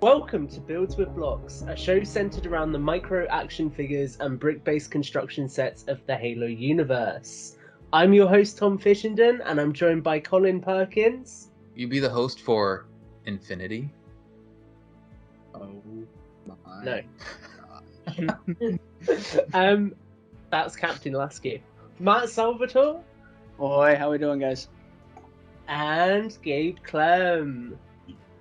Welcome to Builds with Blocks, a show centered around the micro action figures and brick-based construction sets of the Halo universe. I'm your host Tom Fishenden, and I'm joined by Colin Perkins. You be the host for Infinity? Oh my No. God. That's Captain Lasky. Matt Salvatore. Oi, how we doing, guys? And Gabe Clem.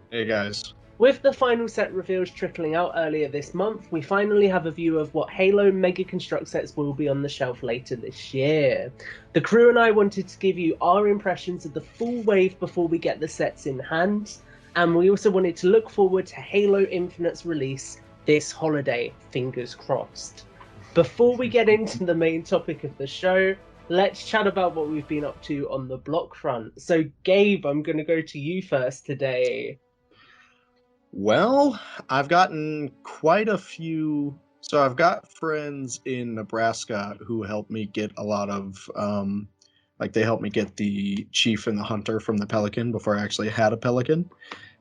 Hey guys. With the final set reveals trickling out earlier this month, we finally have a view of what Halo Mega Construx sets will be on the shelf later this year. The crew and I wanted to give you our impressions of the full wave before we get the sets in hand, and we also wanted to look forward to Halo Infinite's release this holiday, fingers crossed. Before we get into the main topic of the show, let's chat about what we've been up to on the block front. So Gabe, I'm going to go to you first today. Well, I've gotten quite a few. So I've got friends in Nebraska who helped me get a lot of, they helped me get the Chief and the Hunter from the Pelican before I actually had a Pelican.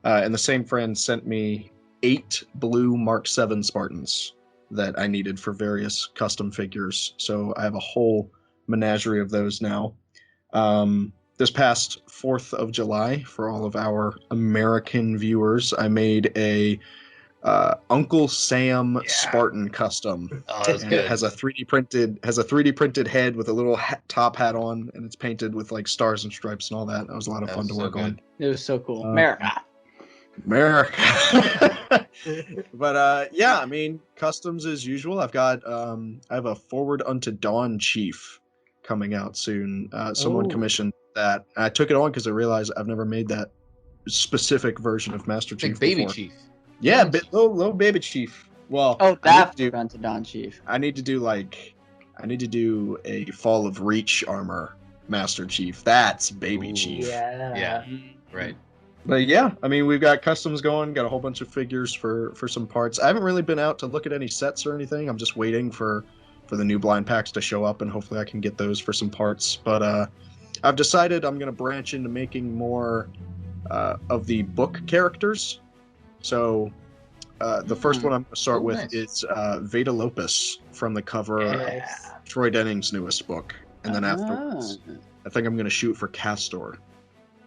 And the same friend sent me 8 blue Mark 7 Spartans that I needed for various custom figures. So I have a whole menagerie of those now. This past 4th of July, for all of our American viewers, I made a Uncle Sam Spartan custom. Oh, that's good. It has a 3D printed head with a little top hat on, and it's painted with like stars and stripes and all that. That was a lot of fun to work on. It was so cool. America. But yeah, I mean, customs as usual. I've got I have a Forward Unto Dawn Chief coming out soon. Someone commissioned that. I took it on because I realized I've never made that specific version of Master Chief. Like baby before. Chief. Yeah, little baby Chief. Well, That's Forward Unto Dawn Chief. I need to do a Fall of Reach armor Master Chief. That's baby Chief. Yeah. Right. But yeah, I mean, we've got customs going, got a whole bunch of figures for some parts. I haven't really been out to look at any sets or anything. I'm just waiting for the new blind packs to show up, and hopefully I can get those for some parts. But I've decided I'm going to branch into making more of the book characters. So the first one I'm going to start with is Veda Lopez from the cover of Troy Denning's newest book. And then afterwards, I think I'm going to shoot for Castor.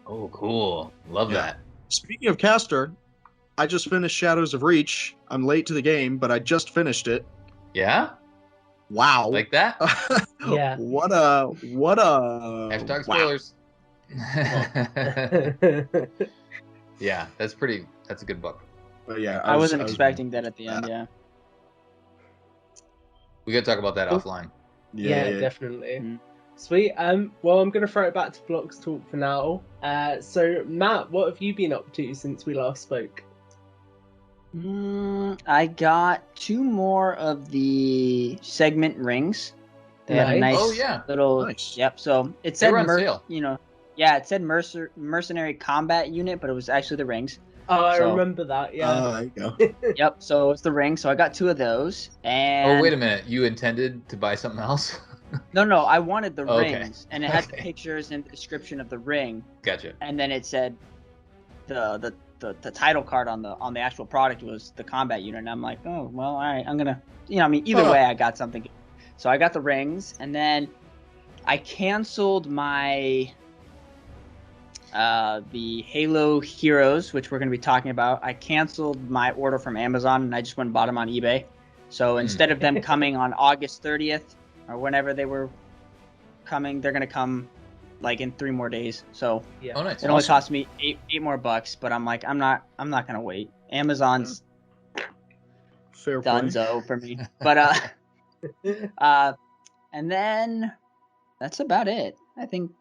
Oh, cool. Love that. Speaking of Castor, I just finished Shadows of Reach. I'm late to the game, but I just finished it. Yeah? Wow. Like that? Yeah. What a Hashtag wow. spoilers. Yeah, that's a good book. But yeah, I wasn't expecting that at the end, yeah. We gotta talk about that offline. Yeah, definitely. Mhm. Sweet. Well, I'm going to throw it back to Blocks Talk for now. So, Matt, what have you been up to since we last spoke? I got 2 more of the segment rings. They had a nice little. Nice. Yep. So it They said were on sale. it said mercenary combat unit, but it was actually the rings. Oh, I remember that. Yeah. There you go. Yep. So it's the rings. So I got 2 of those. And Oh, wait a minute. You intended to buy something else? No, I wanted the Okay. rings, and it had the pictures and the description of the ring, Gotcha. and then it said the title card on the actual product was the combat unit, and I'm like, oh well, all right, I'm gonna, either way, I got something. So I got the rings, and then I canceled my the Halo Heroes, which we're gonna be talking about. I canceled my order from Amazon, and I just went and bought them on eBay. So instead of them coming on August 30th. Or whenever they were coming, they're gonna come like in 3 more days. So Yeah. Oh, nice. it only cost me eight more bucks, but I'm like, I'm not gonna wait. Amazon's Fair play. donezo for me. But and then that's about it. I think,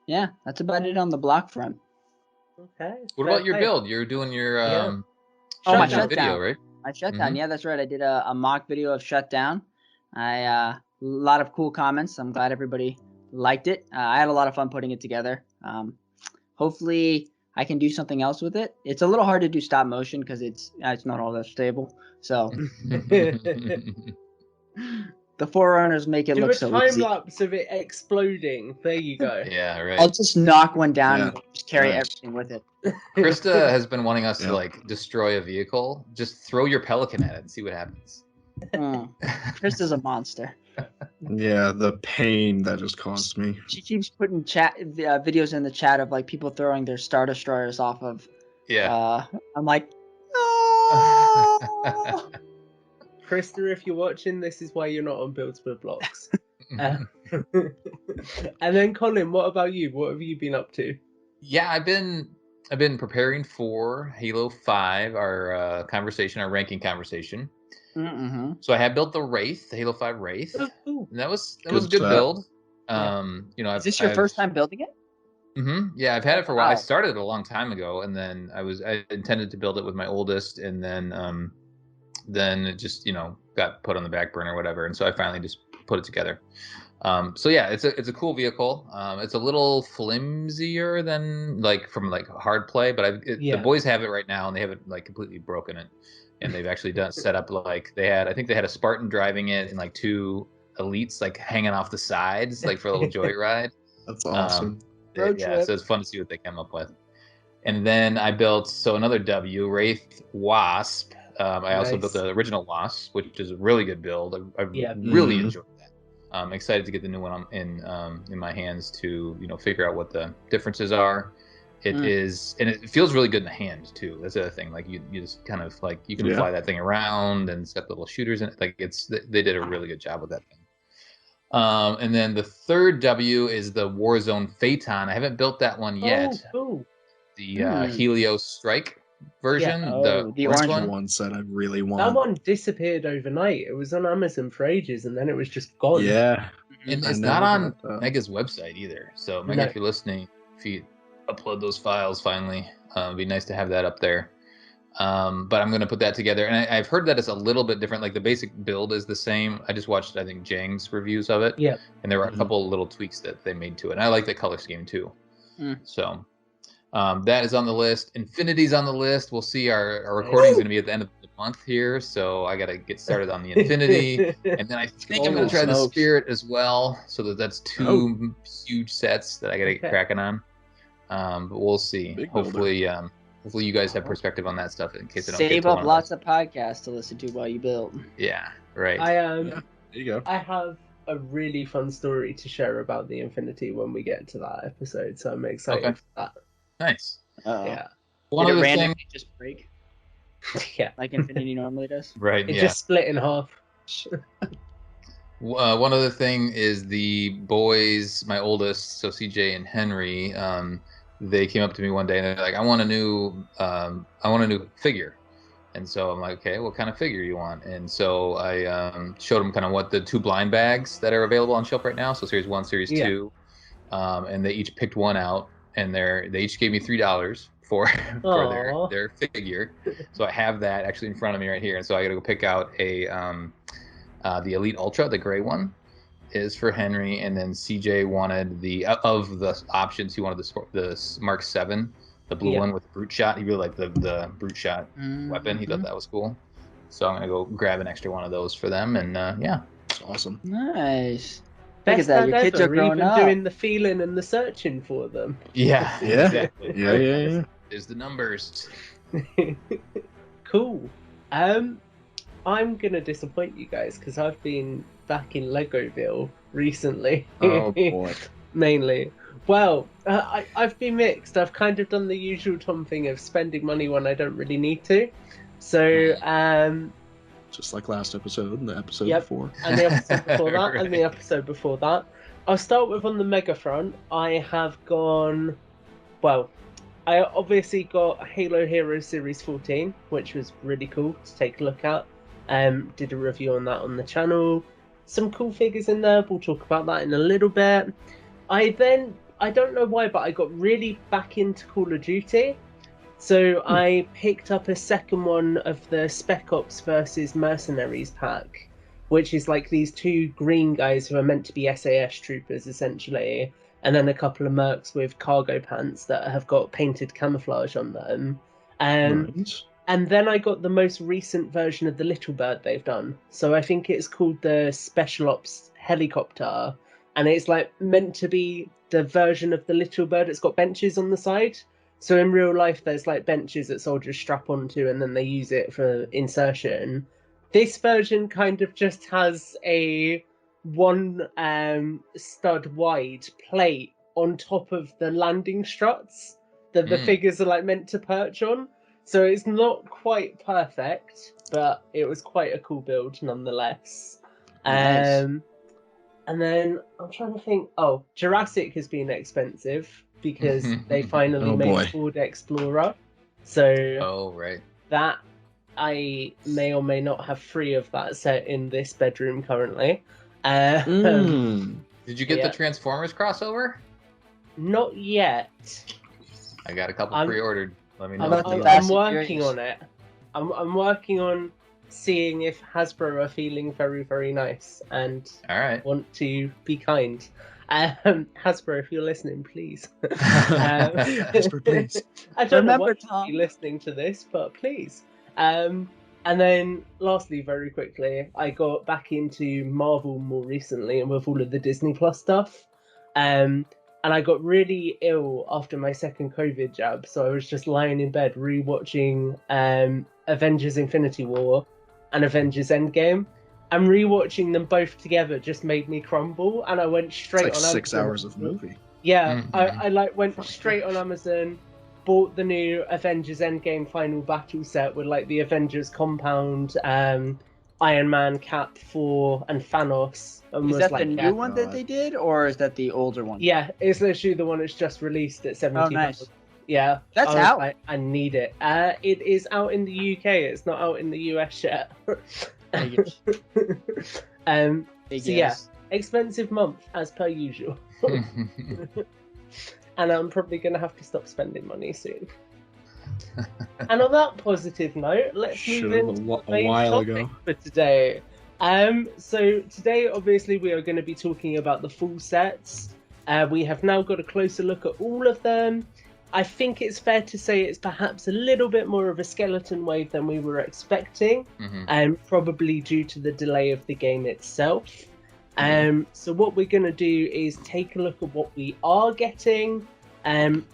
yeah, that's about it on the block front. Okay. What about your build? You're doing your my shutdown video, shutdown. right? My shutdown, yeah, that's right. I did a mock video of shutdown. A lot of cool comments. I'm glad everybody liked it. I had a lot of fun putting it together. Hopefully I can do something else with it. It's a little hard to do stop motion because it's not all that stable. So The Forerunners make it Do look a so time easy. lapse of it exploding. There you go. Yeah, I'll right. just knock one down Yeah. and just carry Nice. everything with it. Krista has been wanting us to Yep. like destroy a vehicle. Just throw your pelican at it and see what happens. Krista's a monster. Yeah, the pain that just caused me. She keeps putting videos in the chat of like people throwing their Star Destroyers off of. Yeah. I'm like, no. Krista, if you're watching, this is why you're not on Build with Blocks. And then Colin, what about you? What have you been up to? Yeah, I've been preparing for Halo 5, our ranking conversation. Mm-hmm. So I have built the Wraith, the Halo 5 Wraith. Oh, And that was a Good good set. build. Yeah. I've, Is this your first time building it? Yeah, I've had it for a while. I Wow. started it a long time ago, and then I intended to build it with my oldest, and then it just got put on the back burner or whatever, and so I finally just put it together. So yeah, it's a cool vehicle. It's a little flimsier than from hard play, but the boys have it right now, and they haven't completely broken it, and they've actually set up I think they had a Spartan driving it and 2 elites hanging off the sides for a little joyride. That's awesome. Road Yeah, trip. so it's fun to see what they came up with. And then I built another W, Wraith Wasp. I also built the original Wasp, which is a really good build. I really enjoyed that. I'm excited to get the new one in my hands to figure out what the differences are. It is, and it feels really good in the hand too. That's the other thing. You just kind of you can fly that thing around, and it's got the little shooters in it. They did a really good job with that thing. And then the third W is the Warzone Phaeton. I haven't built that one yet. Oh, cool. The Helios Strike version, the That's orange one set I really want. That one disappeared overnight. It was on Amazon for ages, and then it was just gone. Yeah. And I it's never not on got that. Mega's website either. So Mega, No. if you're listening, if you upload those files finally, it'd be nice to have that up there. But I'm going to put that together. And I've heard that it's a little bit different. The basic build is the same. I just watched, I think, Jang's reviews of it. Yeah. And there were a couple little tweaks that they made to it. And I like the color scheme too. So that is on the list. Infinity's on the list. We'll see. Our recording is going to be at the end of the month here. So I got to get started on the Infinity. And then I think I'm going to try the Spirit as well. So that's 2 huge sets that I got to get cracking on. But we'll see. Big Hopefully you guys have perspective on that stuff in case I don't get Save to up one lots of podcasts to listen to while you build. Yeah, right. There you go. I have a really fun story to share about the Infinity when we get to that episode, so I'm excited for that. Nice. Yeah. One Did other it thing. randomly just break Yeah. like Infinity normally does? Right. It Yeah. just split in half. One other thing is the boys, my oldest, so CJ and Henry. They came up to me one day and they're like, I want a new figure. And so I'm like, okay, what kind of figure you want? And so I showed them kind of what the 2 blind bags that are available on shelf right now. So Series 1, Series 2. And they each picked one out, and they each gave me $3 for their figure. So I have that actually in front of me right here. And so I got to go pick out the Elite Ultra, the gray one, is for Henry, and then CJ wanted of the options, he wanted the Mark 7, the blue one with brute shot. He really liked the brute shot weapon. He thought that was cool. So I'm gonna go grab an extra one of those for them, and It's awesome. Nice. Look at Best that, dad your kids are ever, growing even up. doing the feeling and the searching for them. Yeah, exactly. Yeah. There's the numbers. Cool. I'm gonna disappoint you guys because I've been back in Legoville recently. Oh boy. Mainly. Well, I've been mixed. I've kind of done the usual Tom thing of spending money when I don't really need to. So, Just like last episode and the episode before. and the episode before that, Right. and the episode before that. I'll start with on the Mega front. I have gone. Well, I obviously got Halo Heroes Series 14, which was really cool to take a look at. Did a review on that on the channel. Some cool figures in there. We'll talk about that in a little bit. I don't know why, but I got really back into Call of Duty. So I picked up a second one of the Spec Ops versus Mercenaries pack, which is these 2 green guys who are meant to be SAS troopers, essentially, and then a couple of mercs with cargo pants that have got painted camouflage on them. Nice. And then I got the most recent version of the Little Bird they've done. So I think it's called the Special Ops Helicopter. And it's like meant to be the version of the Little Bird. It's got benches on the side. So in real life, there's like benches that soldiers strap onto and then they use it for insertion. This version kind of just has a one stud wide plate on top of the landing struts that the figures are like meant to perch on. So it's not quite perfect, but it was quite a cool build nonetheless. Nice. And then I'm trying to think. Oh, Jurassic has been expensive because they finally Oh, made boy. Ford Explorer. So Oh, right. that I may or may not have 3 of that set in this bedroom currently. Did you get Yeah. the Transformers crossover? Not yet. I got a couple I'm- pre-ordered. Let me know. I'm if about you to like. Fast I'm and working Furious. on it. I'm working on seeing if Hasbro are feeling very, very nice and All right. want to be kind. Hasbro, if you're listening, please. Hasbro, please. I don't Remember, know what Tom. you'll be listening to this, but please. And then, lastly, very quickly, I got back into Marvel more recently, and with all of the Disney Plus stuff. And I got really ill after my second COVID jab, so I was just lying in bed rewatching Avengers: Infinity War and Avengers: Endgame. And rewatching them both together just made me crumble, and I went It's straight like on 6 Amazon. hours of movie. Yeah, Mhm. I like went straight on Amazon, bought the new Avengers Endgame Final Battle set with like the Avengers compound, Iron Man, Cap, Thor, and Thanos. And Is was that like, the yeah, new one that they did, or is that the older one? yeah, it's literally the one that's just released at 70 Oh, nice. Yeah, That's I was out. like, I need it. It is out in the UK. It's not out in the US yet. Figures. So Big yeah, yes. expensive month as per usual. And I'm probably going to have to stop spending money soon. And on that positive note, let's Should move have into a the main while topic ago. for today. So today, obviously, we are going to be talking about the full sets. We have now got a closer look at all of them. I think it's fair to say it's perhaps a little bit more of a skeleton wave than we were expecting, probably due to the delay of the game itself. So what we're going to do is take a look at what we are getting,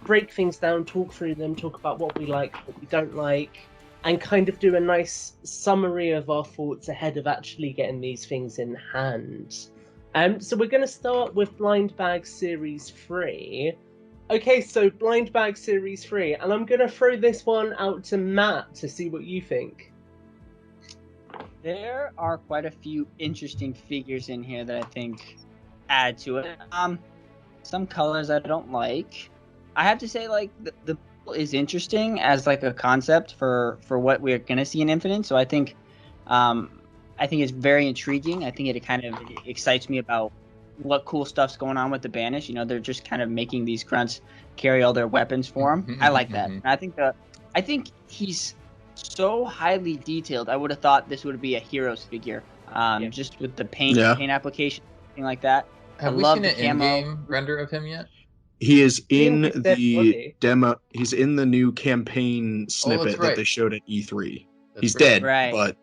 break things down, talk through them, talk about what we like, what we don't like, and kind of do a nice summary of our thoughts ahead of actually getting these things in hand. So we're going to start with Blind Bag Series 3. Okay, so Blind Bag Series 3, and I'm going to throw this one out to Matt to see what you think. There are quite a few interesting figures in here that I think add to it. Some colors I don't like. I have to say, like, the is interesting as like a concept for what we're gonna see in Infinite. So I think it's very intriguing. I think it kind of excites me about what cool stuff's going on with the Banish. You know, they're just kind of making these grunts carry all their weapons for him. I like that. And I think he's so highly detailed. I would have thought this would be a Heroes figure. Just with the paint application, thing like that. Have I we love seen the an camo. in-game render of him yet? He is Seeing in his dead the body. demo. He's in the new campaign snippet right. that they showed at E3. That's He's right. dead, Right. but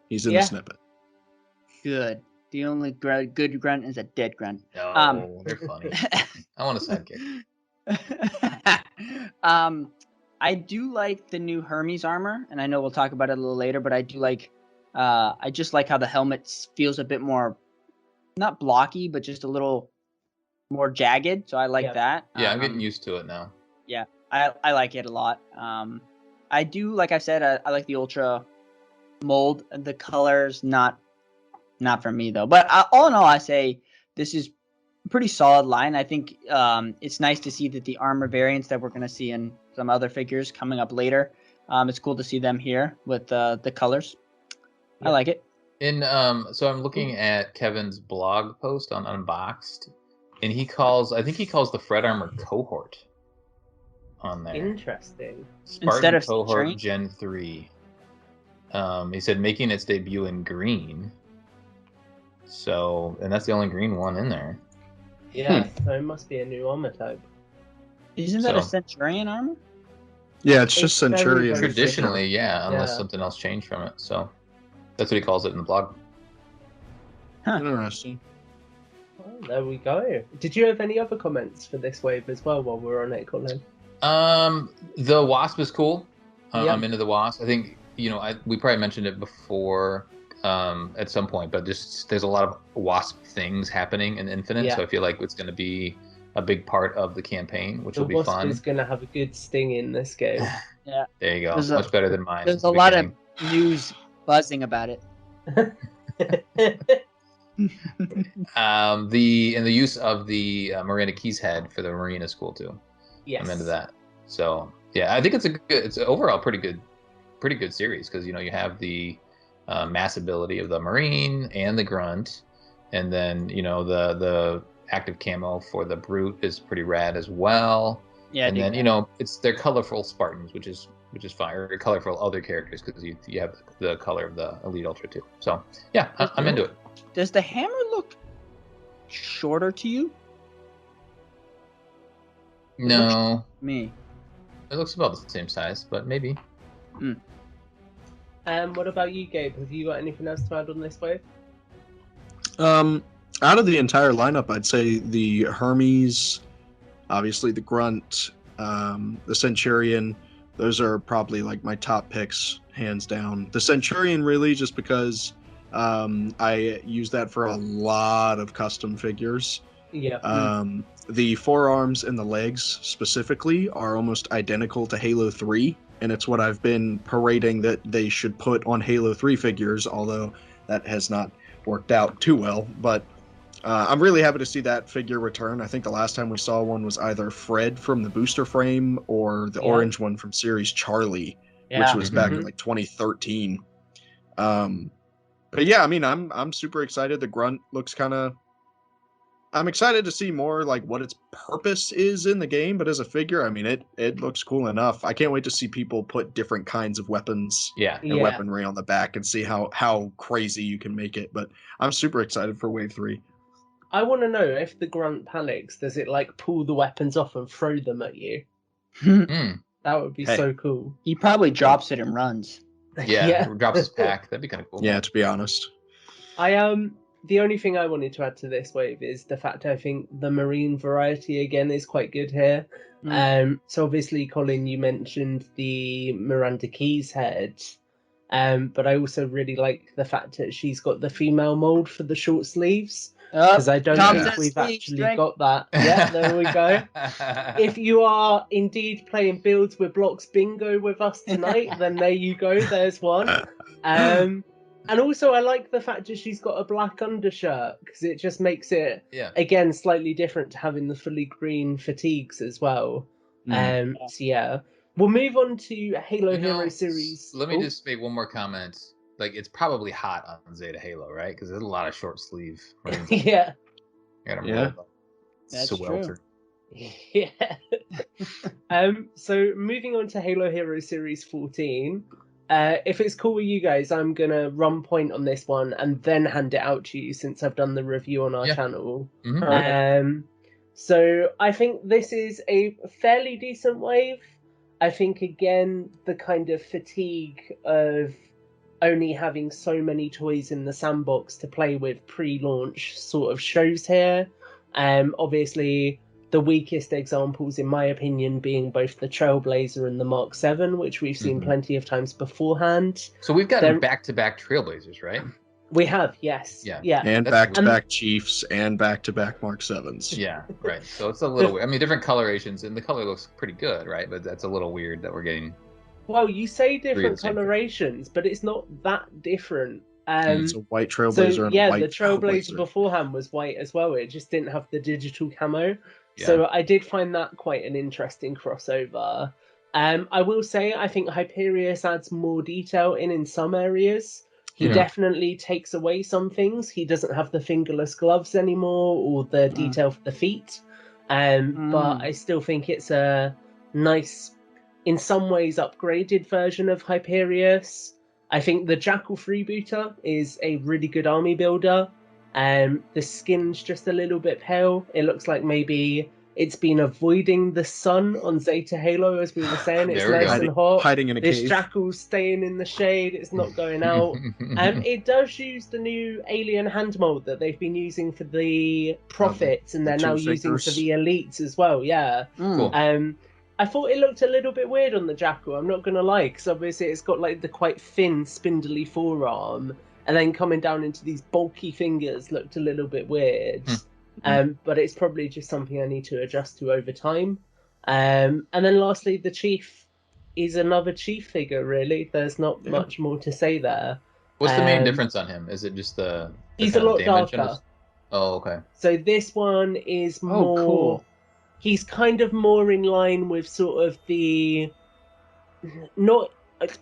he's in Yeah. the snippet. Good. The only good grunt is a dead grunt. No, they're funny. I want a sidekick. I do like the new Hermes armor, and I know we'll talk about it a little later, but I do like I just like how the helmet feels a bit more not blocky, but just a little more jagged. So I like that. Yeah, I'm getting used to it now. Yeah, I like it a lot. I do, like I said, I like the Ultra mold. The colors not for me though. But all in all, I say this is a pretty solid line. I think it's nice to see that the armor variants that we're going to see in some other figures coming up later. It's cool to see them here with the colors. I like it. So I'm looking at Kevin's blog post on Unboxed, and I think he calls the Fred Armor cohort on there. Interesting. Spartan Instead of cohort Centurion? Gen 3. He said making its debut in green. So, and that's the only green one in there. Yeah, so it must be a new armor type. Isn't that a So- Centurion armor? Yeah, it's just very, Centurion. very Traditionally, yeah, unless Yeah. something else changed from it. So that's what he calls it in the blog. Interesting. Oh, there we go. Did you have any other comments for this wave as well while we're on it, Colin? The Wasp is cool. Yeah. I'm into the Wasp. I think we probably mentioned it before at some point, but there's a lot of Wasp things happening in Infinite, Yeah. so I feel like it's going to be a big part of the campaign, which The will be Wasp fun. is going to have a good sting in this game. Yeah. There you go. There's Much better than mine. There's at a the lot of beginning. news buzzing about it. The use of the Miranda Keys head for the Marine is cool too. Yes. I'm into that. So yeah, I think it's overall pretty good series because you have the mass ability of the Marine and the Grunt, and then the active camo for the Brute is pretty rad as well. Yeah. And then they're colorful Spartans, which is fine, or colorful other characters because you have the color of the Elite Ultra too. So yeah, I'm into it. Does the hammer look shorter to you? No, Me. it looks about the same size, but maybe. What about you, Gabe? Have you got anything else to add on this wave? Out of the entire lineup, I'd say the Hermes, obviously the Grunt, the Centurion. Those are probably like my top picks, hands down. The Centurion, really, just because I use that for a lot of custom figures. Yeah. The forearms and the legs specifically are almost identical to Halo 3, and it's what I've been parading that they should put on Halo 3 figures, although that has not worked out too well. But I'm really happy to see that figure return. I think the last time we saw one was either Fred from the booster frame or the orange one from Series Charlie, which was back in like 2013. But yeah, I mean, I'm super excited. The Grunt looks I'm excited to see more like what its purpose is in the game, but as a figure, I mean, it looks cool enough. I can't wait to see people put different kinds of weapons and weaponry on the back and see how crazy you can make it. But I'm super excited for Wave 3. I want to know if the Grunt panics, does it like pull the weapons off and throw them at you? That would be so cool. He probably drops it and runs. Yeah. Drops his pack. That'd be kind of cool. Yeah, to be honest. The only thing I wanted to add to this wave is the fact I think the Marine variety again is quite good here. So obviously, Colin, you mentioned the Miranda Keys head, but I also really like the fact that she's got the female mold for the short sleeves. Because I don't think we've actually got that. Yeah, there we go. If you are indeed playing Builds with Blocks Bingo with us tonight, then there you go. There's one. And also, I like the fact that she's got a black undershirt because it just makes it, again, slightly different to having the fully green fatigues as well. So yeah, we'll move on to Halo Hero Series. Let me just make one more comment. Like, it's probably hot on Zeta Halo, right? Because there's a lot of short sleeve. Yeah. That's true. Yeah. So moving on to Halo Hero Series 14. If it's cool with you guys, I'm gonna run point on this one and then hand it out to you since I've done the review on our channel. So I think this is a fairly decent wave. I think again the kind of fatigue of only having so many toys in the sandbox to play with pre-launch sort of shows here. Obviously, the weakest examples, in my opinion, being both the Trailblazer and the Mark 7, which we've seen plenty of times beforehand. So we've gotten back-to-back Trailblazers, right? We have, yes. Yeah. And back-to-back Chiefs and back-to-back Mark 7s. Yeah, right. So it's a little weird. I mean, different colorations, and the color looks pretty good, right? But that's a little weird that we're getting... Well, you say different colorations, but it's not that different. It's a white Trailblazer and a white the Trailblazer beforehand was white as well. It just didn't have the digital camo. Yeah. So I did find that quite an interesting crossover. I will say I think Hyperius adds more detail in some areas. He definitely takes away some things. He doesn't have the fingerless gloves anymore or the detail for the feet. But I still think it's a nice, in some ways, upgraded version of Hyperius. I think the Jackal Freebooter is a really good army builder. The skin's just a little bit pale. It looks like maybe It's been avoiding the sun on Zeta Halo, as we were saying. It's There we go. nice and hot. Hiding in a This cave. jackal's staying in the shade. It's not going out. It does use the new alien hand mold that they've been using for the prophets, and they're the now two using for fingers. the elites as well. Yeah. Cool. I thought it looked a little bit weird on the jackal. I'm not gonna lie, because obviously it's got like the quite thin, spindly forearm, and then coming down into these bulky fingers looked a little bit weird. But it's probably just something I need to adjust to over time. And then lastly, the chief is another chief figure, really. There's not much more to say there. What's the main difference on him? Is it just the He's kind a of lot damage in darker. his- Oh, okay. So this one is more... cool. He's kind of more in line with sort of the... Not...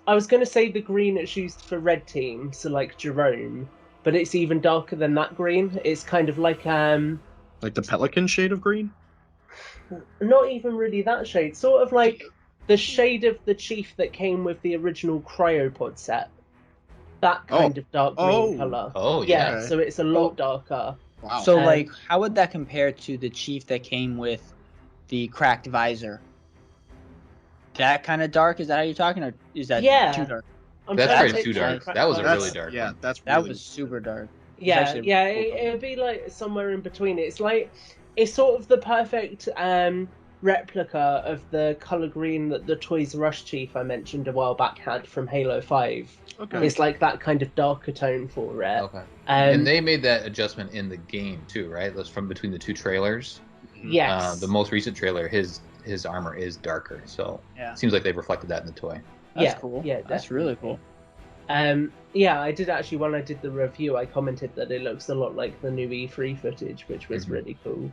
I was going to say the green that's used for red team, so like Jerome, but it's even darker than that green. It's kind of like... Like the pelican shade of green? Not even really that shade. Sort of like the shade of the chief that came with the original cryopod set. That kind of dark green colour. Oh, Yeah, okay. so it's a lot darker. Wow. So, like, how would that compare to the chief that came with the cracked visor? That kind of dark? Is that how you're talking, or is that Yeah. too dark? I'm That's trying probably to too picture dark. crack That was a fire. really dark Yeah, one. that's That really... was super dark. Yeah, actually yeah, cool color. it'd be like somewhere in between. It's like it's sort of the perfect replica of the color green that the Toys R Us chief I mentioned a while back had from Halo 5. Okay. It's like that kind of darker tone for it. Okay. And they made that adjustment in the game too, right? That's from between the two trailers. Yes. The most recent trailer, his armor is darker, so Yeah. it seems like they've reflected that in the toy. That's Yeah, cool. yeah, That's really cool. Yeah, I did actually, when I did the review, I commented that it looks a lot like the new E3 footage, which was really cool.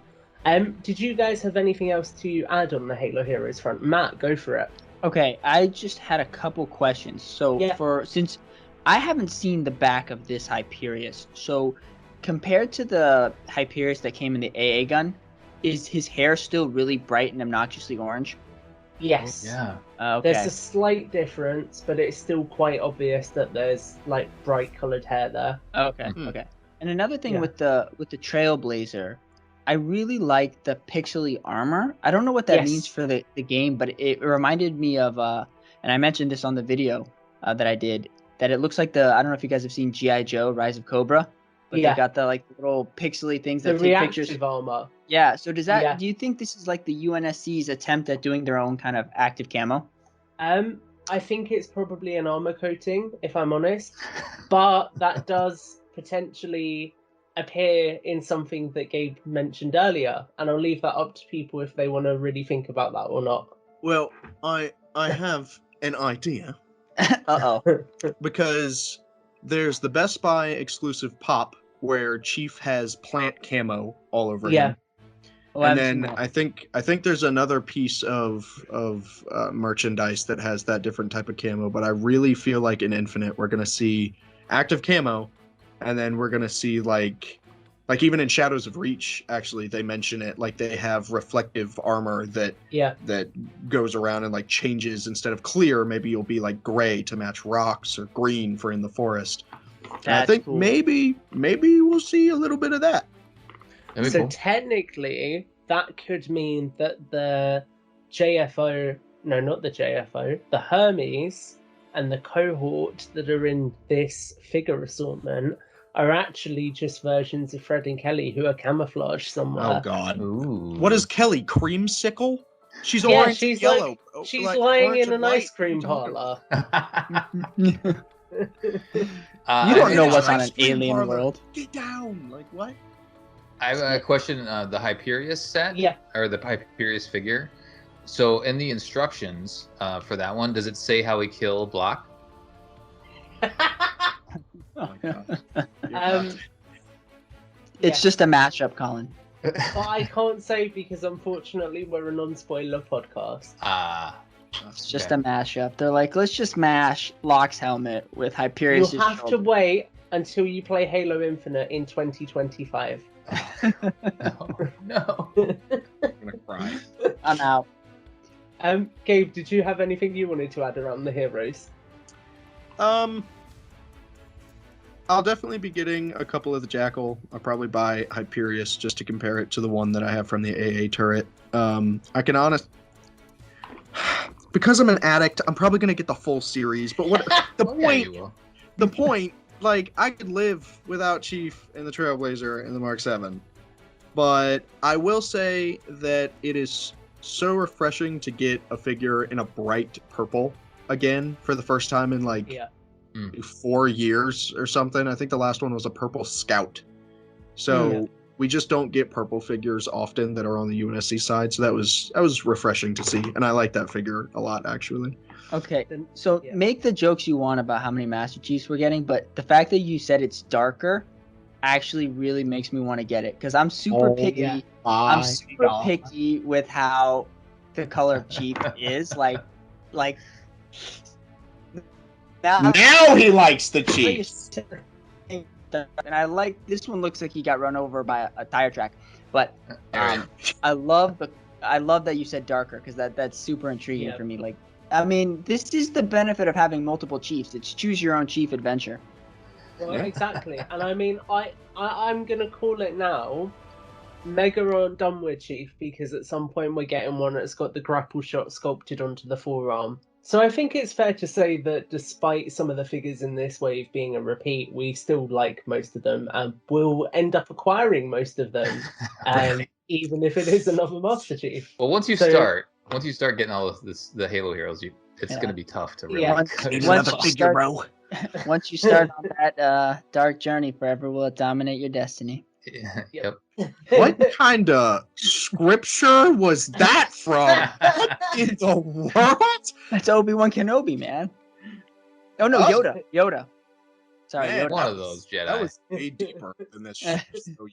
Did you guys have anything else to add on the Halo Heroes front? Matt, go for it. Okay, I just had a couple questions. So since I haven't seen the back of this Hyperius, so compared to the Hyperius that came in the AA gun, is his hair still really bright and obnoxiously orange? Yes. Yeah. Okay. There's a slight difference, but it's still quite obvious that there's like bright coloured hair there. Okay. Mhm. Okay. And another thing Yeah. with the Trailblazer, I really like the pixely armor. I don't know what that Yes. means for the game, but it reminded me of and I mentioned this on the video that I did, that it looks like I don't know if you guys have seen G.I. Joe Rise of Cobra, but Yeah. they got the like little pixely things The that take reactive pictures. armor. Yeah. So do Yeah. you think this is like the UNSC's attempt at doing their own kind of active camo? I think it's probably an armor coating, if I'm honest, but that does potentially appear in something that Gabe mentioned earlier, and I'll leave that up to people if they want to really think about that or not. Well, I have an idea, Uh-oh. because there's the Best Buy exclusive pop where Chief has plant camo all over him. Oh, I And haven't seen then that. I think there's another piece of merchandise that has that different type of camo, but I really feel like in Infinite we're gonna see active camo, and then we're gonna see like even in Shadows of Reach, actually they mention it, like they have reflective armor that goes around and like changes, instead of clear, maybe you'll be like gray to match rocks, or green for in the forest. And I That's think cool. maybe we'll see a little bit of that. That'd be So cool. technically, that could mean that the JFO, no, not the JFO, the Hermes and the cohort that are in this figure assortment are actually just versions of Fred and Kelly who are camouflaged somewhere. Oh God. Ooh. What is Kelly? Creamsicle? She's Yeah, orange she's and yellow. like- She's Like lying orange in and an white. ice cream What are you talking about? You I don't think know It's what's an on ice an cream alien parlor. world. Get down! Like what? I have a question. The Hyperius set, Yeah. or the Hyperius figure. So in the instructions for that one, does it say how we kill Block? Oh my God. It's just a mashup, Colin. But I can't say because unfortunately we're a non-spoiler podcast. It's just Okay. a mashup. They're like, let's just mash Locke's helmet with Hyperius' You'll have to wait until you play Halo Infinite in 2025. No. I'm gonna cry. I'm out. Gabe, did you have anything you wanted to add around the heroes? I'll definitely be getting a couple of the Jackal. I'll probably buy Hyperius just to compare it to the one that I have from the AA turret. I can because I'm an addict, I'm probably gonna get the full series. But what the Yeah, point? you will. The point, like, I could live without Chief and the Trailblazer and the Mark 7. But I will say that it is so refreshing to get a figure in a bright purple again for the first time in like 4 years or something. I think the last one was a purple Scout. So we just don't get purple figures often that are on the UNSC side. So that was refreshing to see, and I like that figure a lot actually. Okay, so make the jokes you want about how many Master Chiefs we're getting, but the fact that you said it's darker actually really makes me want to get it, because I'm super picky. Yeah. I'm super picky with how the color of Chief is. Like now he likes the Chiefs. And I like this one. Looks like he got run over by a tire track, but I love that you said darker, because that's super intriguing for me. Like, I mean, this is the benefit of having multiple Chiefs. It's choose your own Chief adventure. Well, exactly. And I mean, I'm going to call it now. Mega aren't done with Chief, because at some point we're getting one that's got the grapple shot sculpted onto the forearm. So I think it's fair to say that despite some of the figures in this wave being a repeat, we still like most of them, and we'll end up acquiring most of them, even if it is another Master Chief. Well, once you start getting all of the Halo heroes, it's going to be be tough to really. Need another figure, bro. Once you start on that dark journey, forever will it dominate your destiny. Yep. What kind of scripture was that from? What in the world? That's Obi-Wan Kenobi, man. Oh no, Yoda. Sorry, Man, Yoda. One of those Jedi. That was way deeper than this show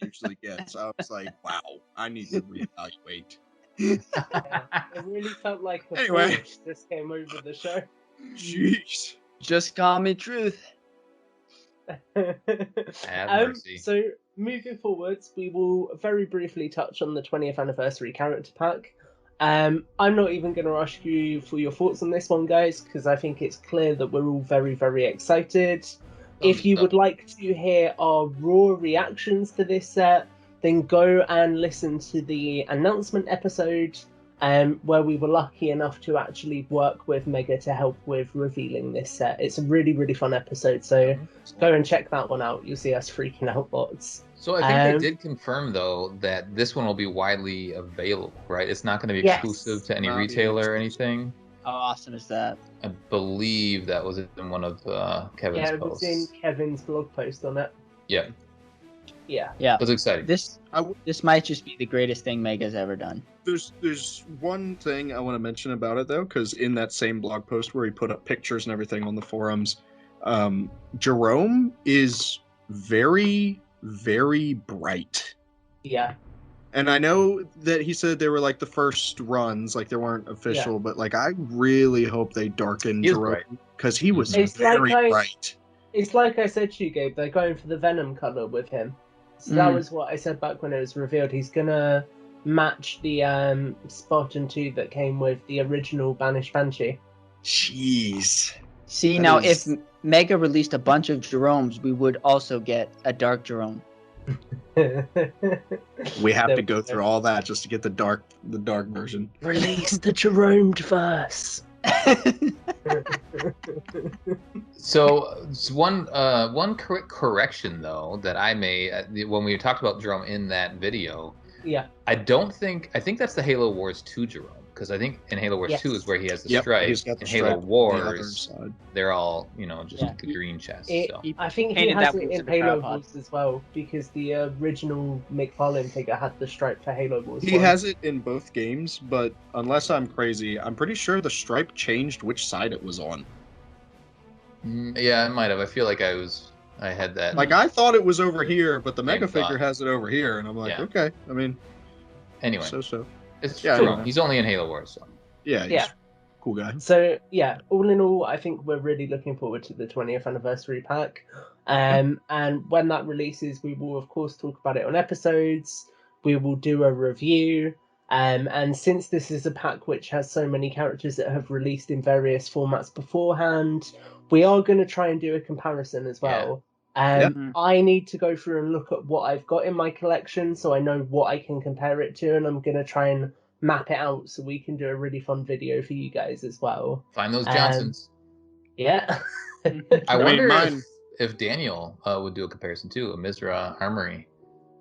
usually gets. I was like, wow, I need to reevaluate. It really felt like the Force just came over the show. Jeez. Just call me Truth. So moving forwards, we will very briefly touch on the 20th anniversary character pack. I'm not even going to ask you for your thoughts on this one, guys, because I think it's clear that we're all very, very excited. If you would like to hear our raw reactions to this set, then go and listen to the announcement episode, where we were lucky enough to actually work with Mega to help with revealing this set. It's a really, really fun episode, so go and check that one out. You'll see us freaking out lots. So I think they did confirm, though, that this one will be widely available, right? It's not going to be exclusive to any retailer or anything. How awesome is that? I believe that was in one of Kevin's posts. Yeah, it was in Kevin's blog post on it. Yeah. Yeah. It was exciting. This might just be the greatest thing Mega's ever done. There's one thing I want to mention about it, though, because in that same blog post where he put up pictures and everything on the forums, Jerome is very, very bright. Yeah. And I know that he said they were like the first runs, like they weren't official, but like I really hope they darken Jerome, because he was very bright. It's like I said to you, Gabe, they're going for the Venom color with him. So that was what I said back when it was revealed. He's gonna match the Spartan 2 that came with the original Banished Banshee. Jeez. See, that now if Mega released a bunch of Jeromes, we would also get a Dark Jerome. We have to go through all that just to get the dark version. Release the Jeromed verse. So one quick correction, though, that I made when we talked about Jerome in that video. Yeah. I think that's the Halo Wars 2 Jerome, because I think in Halo Wars 2 is where he has the stripe. In Halo Wars, they're all, just the green chest. I think he has it in Halo Wars as well, because the original McFarlane figure had the stripe for Halo Wars. He has it in both games, but unless I'm crazy, I'm pretty sure the stripe changed which side it was on. Yeah, it might have. I feel like I had that. Like, I thought it was over here, but the Mega figure has it over here, and I'm like, okay. I mean, anyway. So. It's true. He's only in Halo Wars, so. Yeah, he's a cool guy. So, all in all, I think we're really looking forward to the 20th anniversary pack. And when that releases, we will, of course, talk about it on episodes. We will do a review. And since this is a pack which has so many characters that have released in various formats beforehand, we are going to try and do a comparison as well. I need to go through and look at what I've got in my collection so I know what I can compare it to, and I'm going to try and map it out so we can do a really fun video for you guys as well. Find those Johnsons. Yeah. I wonder if Daniel would do a comparison too, a Mizra Armory.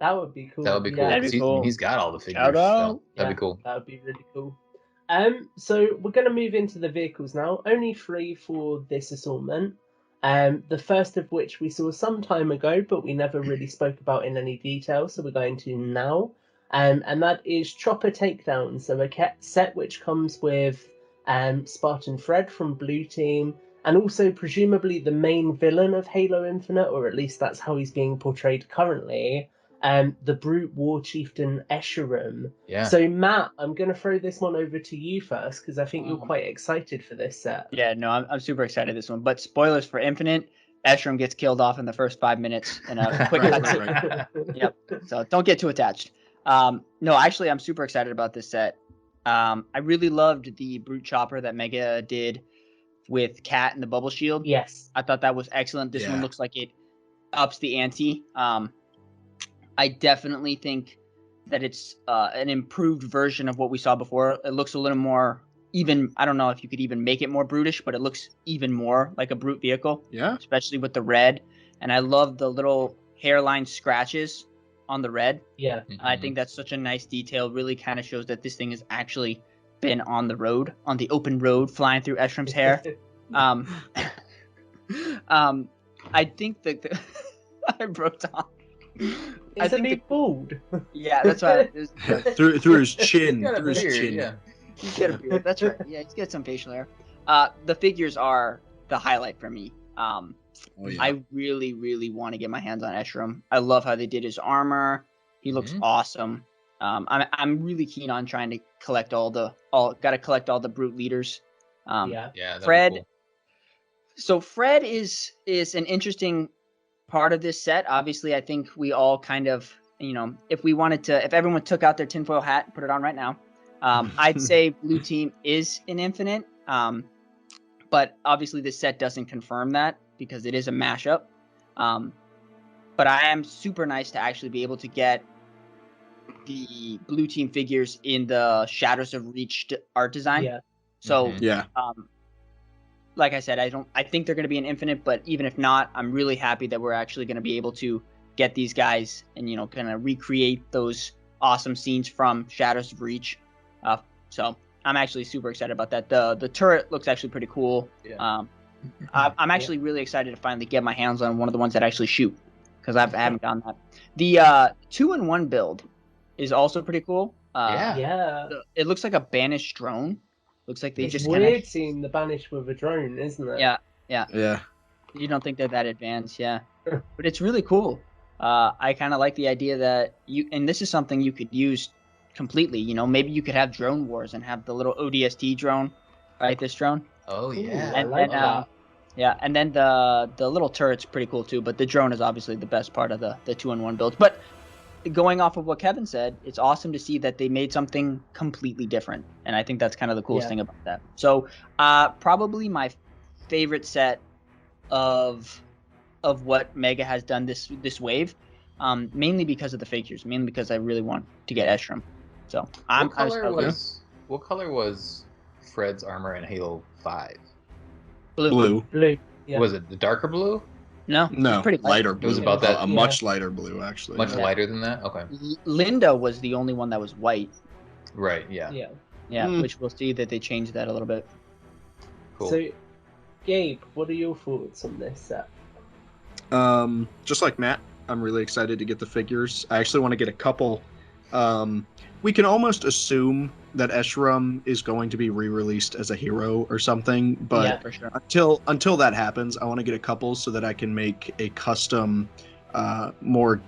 That would be cool. That would be cool. That'd be cool. He's got all the figures. Shout out. So that'd be cool. That would be really cool. So we're going to move into the vehicles now. Only 3 for this assortment. The first of which we saw some time ago, but we never really spoke about in any detail, so we're going to now. And that is Chopper Takedown. So a set which comes with Spartan Fred from Blue Team, and also presumably the main villain of Halo Infinite, or at least that's how he's being portrayed currently, the Brute War Chieftain Escharum. Yeah. So Matt, I'm going to throw this one over to you first, because I think you're quite excited for this set. Yeah, no, I'm super excited this one. But spoilers for Infinite, Escharum gets killed off in the first 5 minutes in a quick cutscene. Yep. So don't get too attached. No, actually, I'm super excited about this set. I really loved the Brute Chopper that Mega did with Cat and the Bubble Shield. Yes. I thought that was excellent. This one looks like it ups the ante. I definitely think that it's an improved version of what we saw before. It looks a little more even. I don't know if you could even make it more brutish, but it looks even more like a Brute vehicle. Yeah. Especially with the red. And I love the little hairline scratches on the red. Yeah. I think that's such a nice detail. Really kind of shows that this thing has actually been on the road, on the open road, flying through Escharam's hair. I think that I broke down. Isn't he bald? Yeah, that's why. through his chin. Got a Through his beard, chin. yeah. He's got a beard. That's right. Yeah, he's got some facial hair. The figures are the highlight for me. Oh, yeah. I really, really want to get my hands on Escharum. I love how they did his armor. He looks awesome. I'm really keen on trying to collect all the Brute leaders. Yeah. Fred. Cool. So Fred is an interesting part of this set. Obviously, I think we all kind of, if everyone took out their tinfoil hat and put it on right now, I'd say Blue Team is in Infinite. But obviously this set doesn't confirm that because it is a mashup. But I am super nice to actually be able to get the Blue Team figures in the Shadows of Reach art design. Yeah. So Yeah. Like I said, I think they're going to be in Infinite, but even if not, I'm really happy that we're actually going to be able to get these guys and kind of recreate those awesome scenes from Shadows of Reach. So I'm actually super excited about that. The turret looks actually pretty cool. Yeah. I'm actually really excited to finally get my hands on one of the ones that actually shoot, because I haven't done that. The 2-in-1 build is also pretty cool. Yeah. It looks like a banished drone. Looks like they It's just weird seeing the Banished with a drone, isn't it? Yeah. You don't think they're that advanced, yeah. But it's really cool. I kind of like the idea that and this is something you could use completely. Maybe you could have drone wars and have the little ODST drone, right? This drone. Oh yeah. I like that. Yeah, and then the little turret's pretty cool too. But the drone is obviously the best part of the 2-in-1 build. But going off of what Kevin said, it's awesome to see that they made something completely different, and I think that's kind of the coolest thing about that. So, probably my favorite set of what Mega has done this wave, mainly because of the figures, mainly because I really want to get Escharum. So, what color was Fred's armor in Halo 5? Blue. Yeah. Was it the darker blue? No, No, pretty lighter blue. It was about that. A much lighter blue, actually. Much lighter than that? Okay. Linda was the only one that was white. Right, yeah. Yeah. Which we'll see that they changed that a little bit. Cool. So, Gabe, what are your thoughts on this set? Just like Matt, I'm really excited to get the figures. I actually want to get a couple. We can almost assume that Escharum is going to be re-released as a hero or something, but Yeah, for sure. until that happens, I want to get a couple so that I can make a custom, more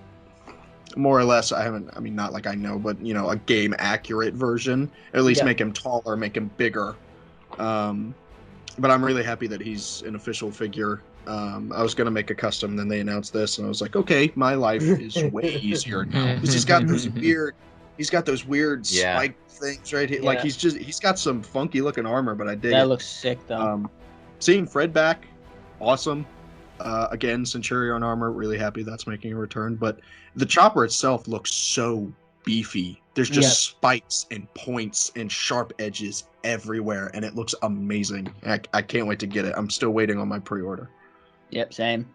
or less. Not like I know, but a game accurate version. At least make him taller, make him bigger. But I'm really happy that he's an official figure. I was gonna make a custom, then they announced this, and I was like, okay, my life is way easier now because he's got those weird spike things right here. Yeah. Like he's got some funky looking armor, but I dig That it. looks sick though. Seeing Fred back, awesome. Again, Centurion armor, really happy that's making a return. But the chopper itself looks so beefy. There's just spikes and points and sharp edges everywhere, and it looks amazing. I can't wait to get it. I'm still waiting on my pre-order. Yep, same.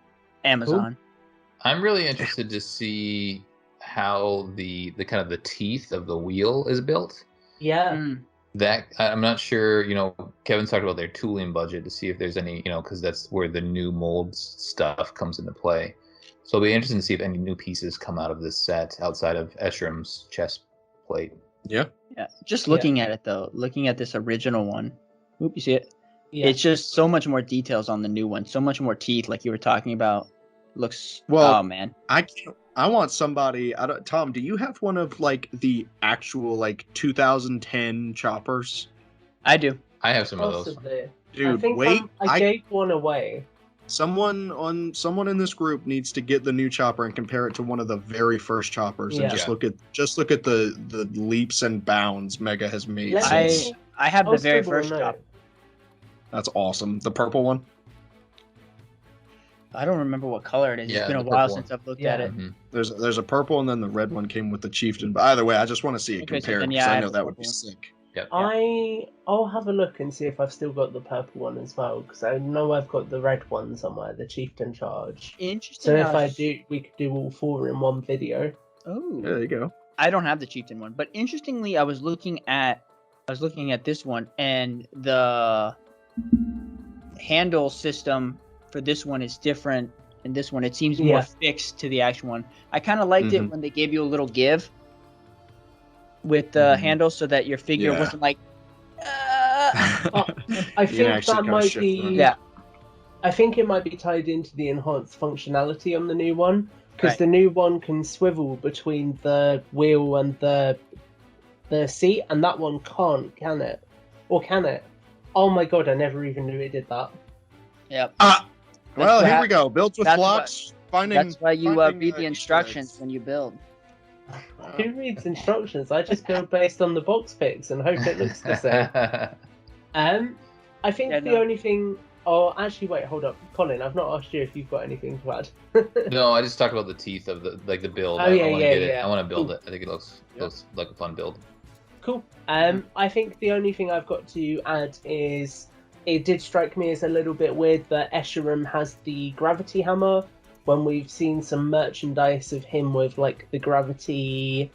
Amazon. I'm really interested to see how the kind of the teeth of the wheel is built. Yeah. That I'm not sure. Kevin's talked about their tooling budget to see if there's any, because that's where the new molds stuff comes into play. So it'll be interesting to see if any new pieces come out of this set outside of Eshrum's chest plate. Yeah. Yeah. Just looking at it though, looking at this original one. Oop, you see it? Yeah. It's just so much more details on the new one. So much more teeth, like you were talking about. Looks. Well, oh man. I want somebody. Tom, do you have one of like the actual like 2010 choppers? I do. I have some of those. Possibly. Dude, I think wait. I gave one away. Someone in this group needs to get the new chopper and compare it to one of the very first choppers, and just look at the leaps and bounds Mega has made. Let's- I have the I'll very scribble a first note. chop. That's awesome. The purple one. I don't remember what color it is. Yeah, It's been a the while purple since I've looked Yeah. at it. Mhm. There's a purple, and then the red one came with the chieftain. But either way, I just want to see it Okay, so compared then, because yeah, I I know have that the would be purple. sick. Yep. I'll have a look and see if I've still got the purple one as well, because I know I've got the red one somewhere, the chieftain charge. Interesting. So if I do, we could do all four in one video. Oh. There you go. I don't have the chieftain one, but interestingly, I was looking at this one, and the handle system for this one is different. And this one, it seems more fixed to the actual one. I kind of liked it when they gave you a little give with the handle, so that your figure wasn't like. I think that might be. Yeah. I think it might be tied into the enhanced functionality on the new one, because the new one can swivel between the wheel and the seat, and that one can't, can it? Or can it? Oh my god, I never even knew it did that. Yep. Well, here we go. Built with that's blocks. That's why you finding, read the Easter instructions eggs. when you build. Who reads instructions? I just build based on the box pics and hope it looks the same. I think the only thing. Oh, actually, wait, hold up, Colin. I've not asked you if you've got anything to add. No, I just talked about the teeth of the build. Oh, I yeah, want to yeah, get it. yeah. I want to build Cool. it. I think it looks like a fun build. Cool. I think the only thing I've got to add is it did strike me as a little bit weird that Escharum has the gravity hammer when we've seen some merchandise of him with like the gravity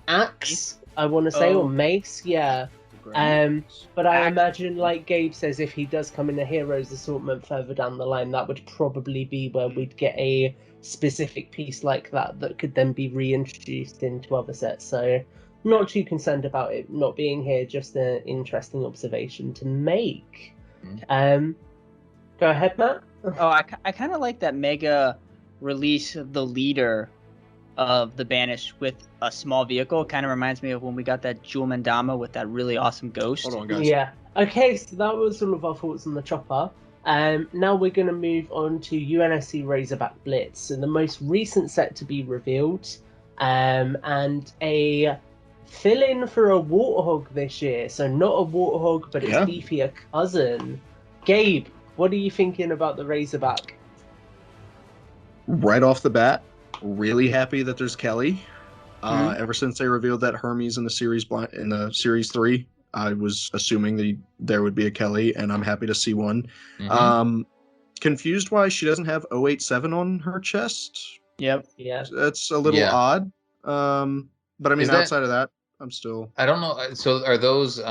axe, I want to say, or mace, yeah. But I imagine, like Gabe says, if he does come in a Heroes assortment further down the line, that would probably be where we'd get a specific piece like that could then be reintroduced into other sets. So not too concerned about it not being here, just an interesting observation to make. Go ahead, Matt. Oh, I kind of like that Mega release of the leader of the Banished with a small vehicle. It kind of reminds me of when we got that Jewel Mandama with that really awesome ghost. Hold on, guys. Yeah. Okay, so that was all of our thoughts on the chopper. Now we're going to move on to UNSC Razorback Blitz, so the most recent set to be revealed, and a fill-in for a Warthog this year. So not a Warthog, but its beefier cousin. Gabe, what are you thinking about the Razorback? Right off the bat, really happy that there's Kelly. Ever since they revealed that Hermes in the series 3, I was assuming that there would be a Kelly, and I'm happy to see one. Confused why she doesn't have 087 on her chest. Yep. Yeah. That's a little odd. But I mean, outside of that, I'm still. I don't know. So are those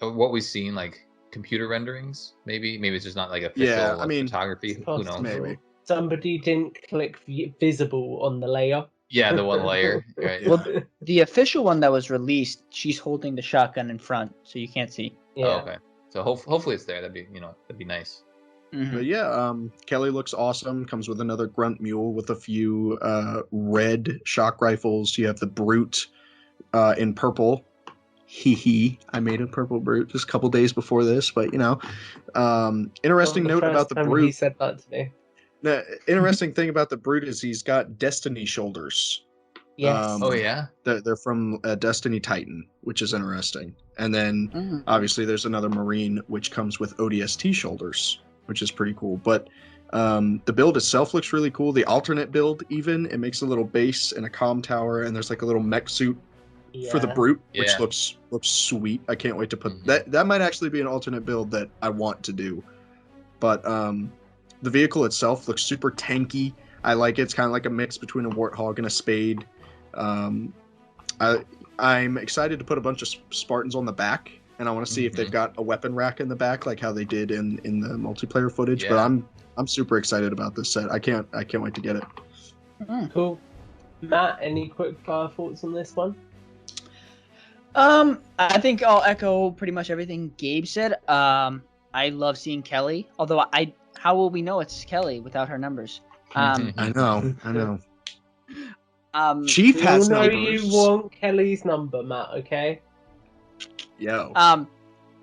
what we've seen, like computer renderings? Maybe it's just not like official photography. Who knows? Maybe. Somebody didn't click visible on the layer. Yeah, the one layer. Right. Well, the official one that was released, she's holding the shotgun in front, so you can't see. Yeah. Oh, okay. So hopefully it's there. That'd be nice. But yeah, Kelly looks awesome. Comes with another grunt mule with a few red shock rifles. You have the brute in purple. I made a purple brute just a couple days before this, but interesting note about the brute. He said that to me. The interesting thing about the brute is he's got Destiny shoulders. Yes. Oh yeah. They're from Destiny Titan, which is interesting. And then obviously there's another Marine which comes with ODST shoulders, which is pretty cool. But The build itself looks really cool. The alternate build, even, it makes a little base and a comm tower, and there's like a little mech suit for the brute, which looks sweet. I can't wait to put that might actually be an alternate build that I want to do. But the vehicle itself looks super tanky. I like it. It's kind of like a mix between a warthog and a spade. I'm excited to put a bunch of Spartans on the back, and I want to see if they've got a weapon rack in the back like how they did in the multiplayer footage. But I'm super excited about this set. I can't wait to get it. Cool. Matt, any quick fire thoughts on this one? I think I'll echo pretty much everything Gabe said. I love seeing Kelly, although how will we know it's Kelly without her numbers? I know. Chief has know numbers. You want Kelly's number, Matt, okay? Yo.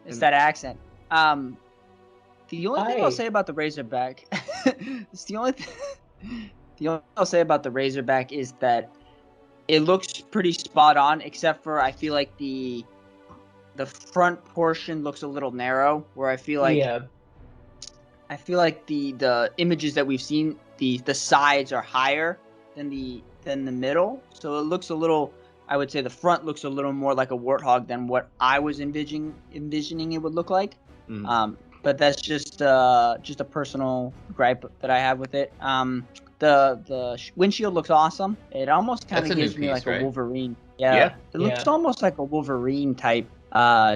It's that accent. The only thing I'll say about the Razorback, the only thing I'll say about the Razorback is that it looks pretty spot on, except for I feel like the front portion looks a little narrow, where I feel like the images that we've seen, the sides are higher than the middle, so it looks a little. I would say the front looks a little more like a warthog than what I was envisioning it would look like. But that's just a personal gripe that I have with it. The windshield looks awesome. It almost kind of gives me like a Wolverine. Yeah. It looks almost like a Wolverine type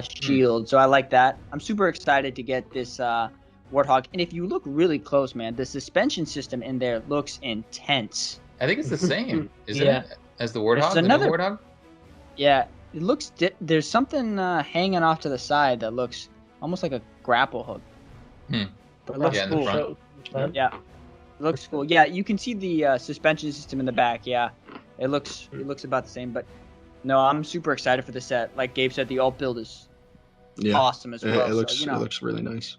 shield. So I like that. I'm super excited to get this Warthog. And if you look really close, man, the suspension system in there looks intense. I think it's the same, isn't it, as the Warthog? The new Warthog? Yeah, it looks. There's something hanging off to the side that looks almost like a grapple hook. But it looks cool. In the front. Yeah, it looks cool. Yeah, you can see the suspension system in the back. Yeah, it looks about the same. But no, I'm super excited for the set. Like Gabe said, the alt build is awesome as well. It looks really nice.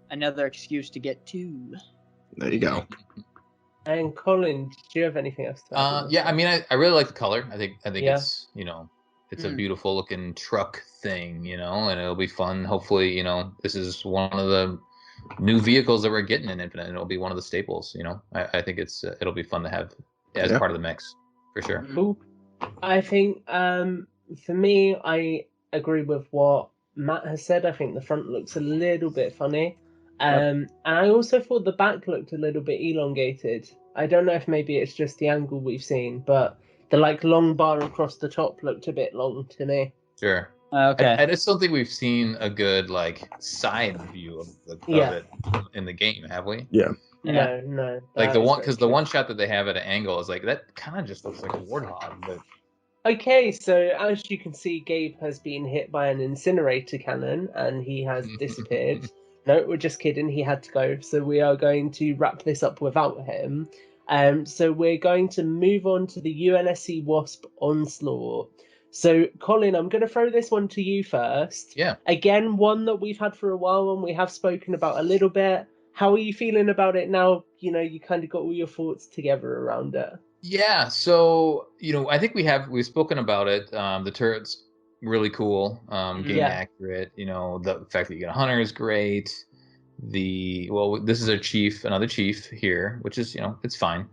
Another excuse to get two. There you go. And Colin, do you have anything else to add? I mean, I really like the color. I think it's it's a beautiful looking truck thing, and it'll be fun. Hopefully, this is one of the new vehicles that we're getting in Infinite, and it'll be one of the staples. I think it'll be fun to have as part of the mix for sure. Cool. I think for me, I agree with what Matt has said. I think the front looks a little bit funny. And I also thought the back looked a little bit elongated. I don't know if maybe it's just the angle we've seen, but the long bar across the top looked a bit long to me. Sure. Okay. I just don't think we've seen a good side view of it in the game, have we? Yeah. No. Like the one shot that they have at an angle is that kind of just looks like a warthog, but. Okay, so as you can see, Gabe has been hit by an incinerator cannon and he has disappeared. No, we're just kidding. He had to go. So we are going to wrap this up without him. So we're going to move on to the UNSC Wasp Onslaught. So, Colin, I'm going to throw this one to you first. Yeah. Again, one that we've had for a while and we have spoken about a little bit. How are you feeling about it now? You kind of got all your thoughts together around it. Yeah. So, I think we've spoken about it. The turret's really cool, game accurate. The fact that you get a hunter is great. This is another chief here, which is it's fine.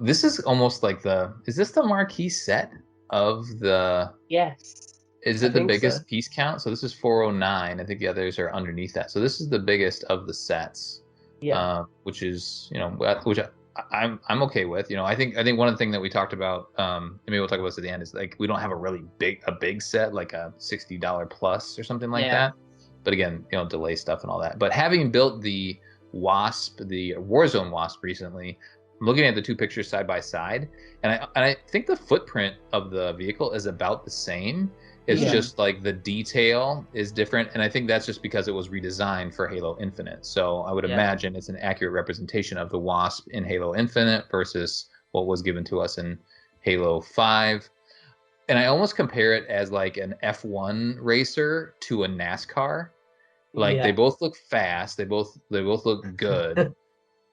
This is almost like is this the marquee set of the? Yes. Is it the biggest piece count? So this is 409. I think the others are underneath that. So this is the biggest of the sets. Yeah. Which is which I'm okay with. I think one of the things that we talked about, and maybe we'll talk about this at the end, is we don't have a really big set, like a $60 plus or something like that. But again, delay stuff and all that. But having built the Wasp, the Warzone Wasp recently, I'm looking at the two pictures side by side, and I think the footprint of the vehicle is about the same. It's just the detail is different, and I think that's just because it was redesigned for Halo Infinite. So I would imagine it's an accurate representation of the Wasp in Halo Infinite versus what was given to us in Halo 5. And I almost compare it as an F1 racer to a NASCAR. They both look fast. They both look good.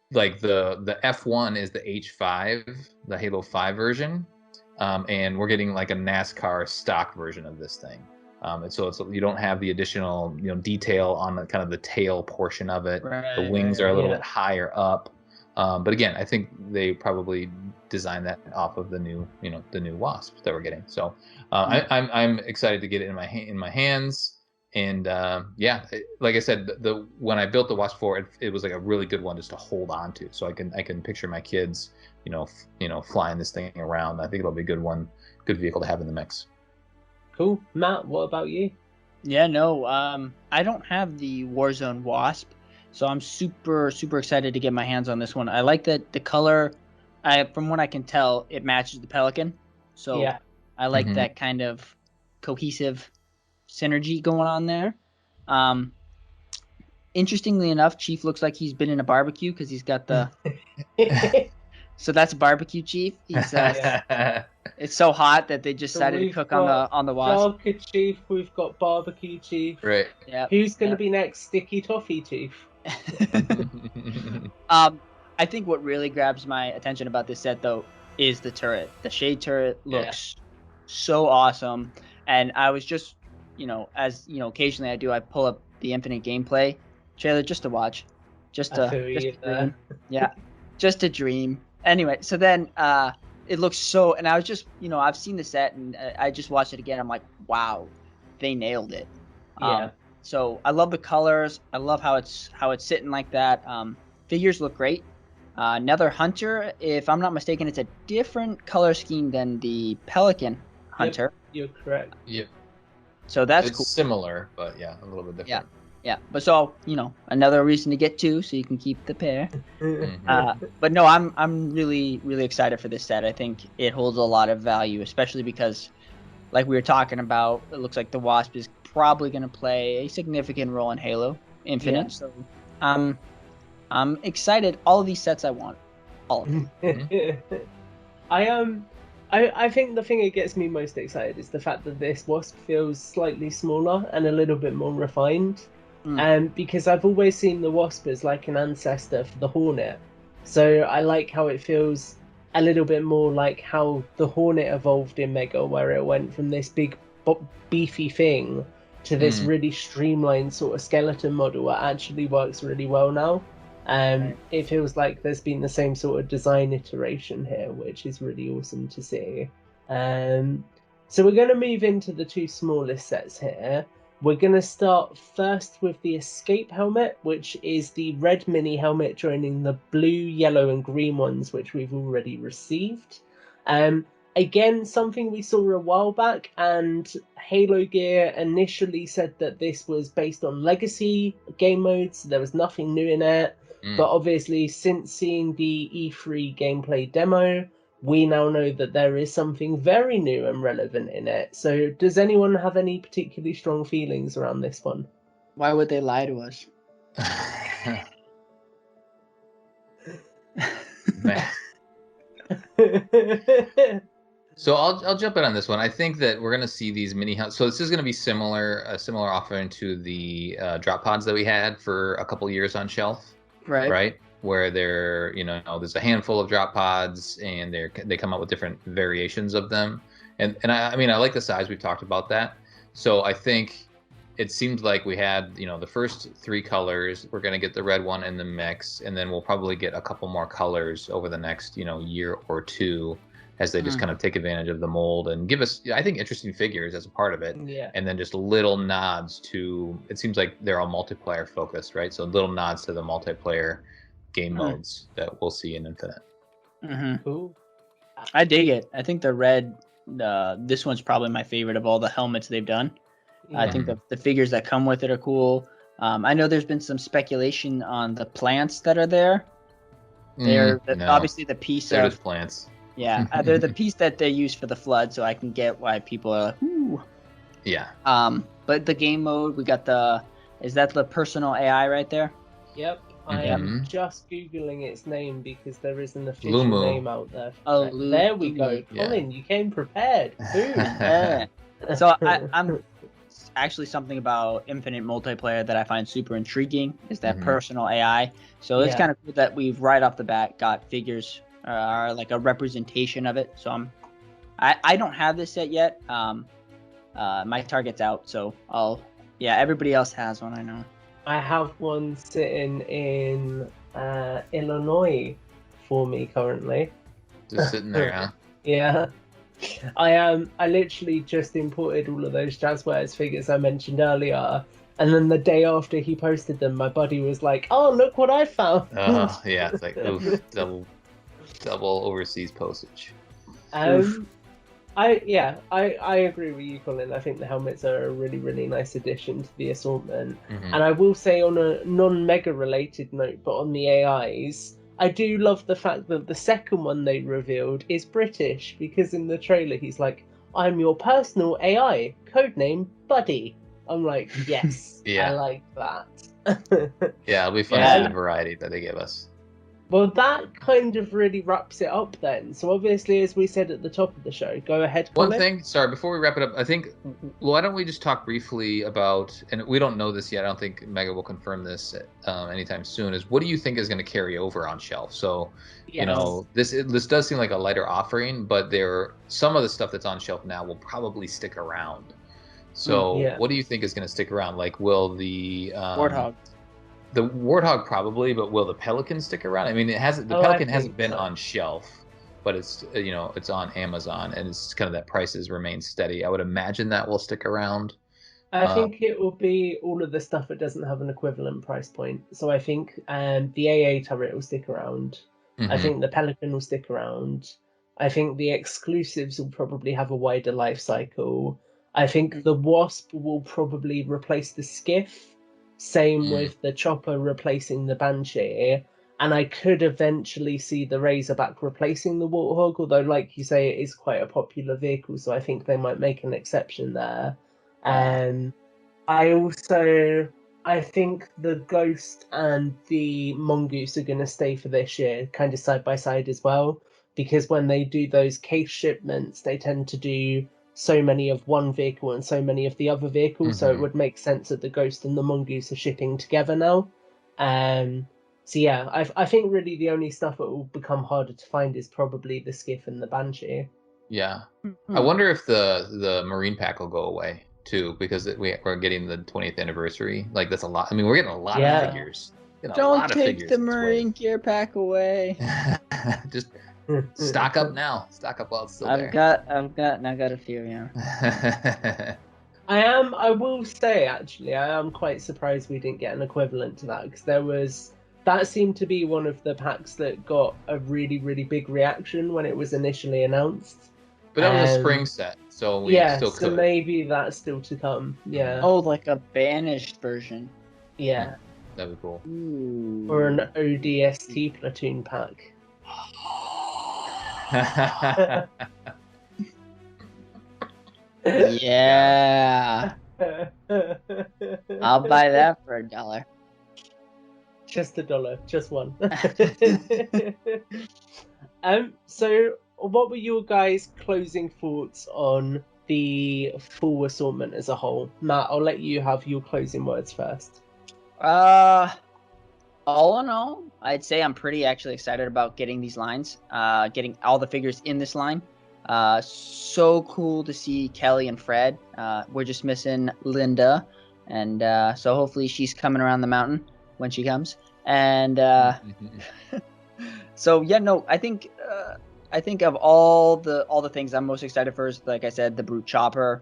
The F1 is the H5, the Halo 5 version. And we're getting a NASCAR stock version of this thing. And so you don't have the additional detail on the kind of the tail portion of it. The wings are a little bit higher up. But again, I think they probably designed that off of the new Wasp that we're getting. So I'm excited to get it in my hands. And like I said, when I built the Wasp 4, it was like a really good one just to hold on to. So I can picture my kids, flying this thing around. I think it'll be a good vehicle to have in the mix. Cool. Matt, what about you? Yeah, no, I don't have the Warzone Wasp, so I'm super, super excited to get my hands on this one. I like that the color, from what I can tell, it matches the Pelican. So yeah. I like that kind of cohesive synergy going on there. Interestingly enough, Chief looks like he's been in a barbecue because he's got the... So that's barbecue Chief. He's it's so hot that they just decided to cook on the Wasp. Darker Chief, we've got barbecue Chief. Right. Yeah. Who's going to be next? Sticky Toffee Chief. I think what really grabs my attention about this set though is the turret. The shade turret looks so awesome, and I was just, occasionally I pull up the Infinite gameplay trailer just to watch, just to dream. Yeah, just to dream. Anyway, so then it looks so, and I was just, I've seen the set and I just watched it again. I'm like, wow, they nailed it. Yeah. So I love the colors. I love how it's sitting like that. Figures look great. Nether Hunter, if I'm not mistaken, it's a different color scheme than the Pelican Hunter. You're correct. Yep. So that's it's cool. Similar, but yeah, a little bit different. Yeah, but so another reason to get two, so you can keep the pair. But no, I'm really, really excited for this set. I think it holds a lot of value, especially because, like we were talking about, it looks like the Wasp is probably going to play a significant role in Halo Infinite. Yeah. So I'm excited. All of these sets I want, all of them. I think the thing that gets me most excited is the fact that this Wasp feels slightly smaller and a little bit more refined. Because I've always seen the Wasp as like an ancestor for the Hornet. So I like how it feels a little bit more like how the Hornet evolved in Mega, where it went from this big beefy thing to this really streamlined sort of skeleton model that actually works really well now. It feels like there's been the same sort of design iteration here, which is really awesome to see. So we're going to move into the two smallest sets here. We're going to start first with the Escape helmet, which is the red mini helmet joining the blue, yellow and green ones, which we've already received. Again, something we saw a while back, and Halo Gear initially said that this was based on legacy game modes, so there was nothing new in it. But obviously, since seeing the E3 gameplay demo, we now know that there is something very new and relevant in it. So does anyone have any particularly strong feelings around this one? Why would they lie to us? So I'll jump in on this one. I think that we're going to see these mini. So this is going to be a similar offering to the drop pods that we had for a couple years on shelf. Right. Where they're, there's a handful of drop pods and they come out with different variations of them. And I mean, I like the size. We've talked about that. So I think it seems like we had, the first three colors. We're going to get the red one in the mix, and then we'll probably get a couple more colors over the next, year or two as they just kind of take advantage of the mold and give us, I think, interesting figures as a part of it. Yeah. And then just little nods to, it seems like they're all multiplayer focused, right? So little nods to the multiplayer game modes that we'll see in Infinite. Cool. I dig it. I think the red, this one's probably my favorite of all the helmets they've done. I think the figures that come with it are cool. I know there's been some speculation on the plants that are there. They're obviously the piece they're of just plants. Yeah, they're the piece that they use for the flood, so I can get why people are like, ooh. Yeah. But the game mode, we got is that the personal AI right there? Yep. I am just Googling its name because there is an official name out there. Oh, there we go. Colin, you came prepared. So I'm actually something about Infinite multiplayer that I find super intriguing is that personal AI. So it's kind of cool that we've right off the bat got figures are like a representation of it. So I don't have this set yet. My Target's out, so everybody else has one, I know. I have one sitting in Illinois for me currently. Just sitting there, huh? Yeah. I literally just imported all of those Jazzwares figures I mentioned earlier, and then the day after he posted them, my buddy was like, "Oh, look what I found!" Yeah, it's like oof, double overseas postage. I agree with you, Colin. I think the helmets are a really, really nice addition to the assortment. Mhm. And I will say, on a non-mega related note, but on the AIs, I do love the fact that the second one they revealed is British, because in the trailer he's like, "I'm your personal AI, codename Buddy." I'm like, yes, Yeah. I like that. Yeah, it'll be fun to Yeah. see the variety that they give us. Well, that kind of really wraps it up then. So obviously, as we said at the top of the show, go ahead, Colin. One thing, sorry, before we wrap it up, I think, why don't we just talk briefly about, and we don't know this yet, I don't think Mega will confirm this anytime soon, is what do you think is going to carry over on shelf? So, you know, this does seem like a lighter offering, but some of the stuff that's on shelf now will probably stick around. So what do you think is going to stick around? Like, will the Warthog. The Warthog probably, but will the Pelican stick around? I mean, the Pelican hasn't been on shelf, but it's it's on Amazon, and it's kind of that prices remain steady. I would imagine that will stick around. I think it will be all of the stuff that doesn't have an equivalent price point. So I think the AA turret will stick around. Mm-hmm. I think the Pelican will stick around. I think the exclusives will probably have a wider life cycle. I think the Wasp will probably replace the Skiff. Same with the Chopper replacing the Banshee. And I could eventually see the Razorback replacing the Warthog, although, like you say, it is quite a popular vehicle, so I think they might make an exception there. I think the Ghost and the Mongoose are going to stay for this year, kind of side by side as well, because when they do those case shipments, they tend to do so many of one vehicle and so many of the other vehicles, so it would make sense that the Ghost and the Mongoose are shipping together now. So yeah, I think really the only stuff that will become harder to find is probably the Skiff and the Banshee. Yeah. I wonder if the Marine Pack will go away too, because we're getting the 20th anniversary. Like, that's a lot. I mean, we're getting a lot of figures. Don't take the Marine Gear Pack away. Just stock up now. Stock up while it's still there. I've got a few, yeah. I will say, actually, I am quite surprised we didn't get an equivalent to that, because that seemed to be one of the packs that got a really, really big reaction when it was initially announced. But that was a spring set, so we still could. So maybe that's still to come. Yeah. Oh, like a banished version. Yeah. That'd be cool. Ooh. Or an ODST platoon pack. Yeah. I'll buy that for $1. Just $1, just one. So what were your guys' closing thoughts on the full assortment as a whole? Matt, I'll let you have your closing words first. All in all, I'd say I'm pretty actually excited about getting these lines, getting all the figures in this line. So cool to see Kelly and Fred. We're just missing Linda, and so hopefully she's coming around the mountain when she comes. And so yeah, no, I think of all the things I'm most excited for is, like I said, the Brute Chopper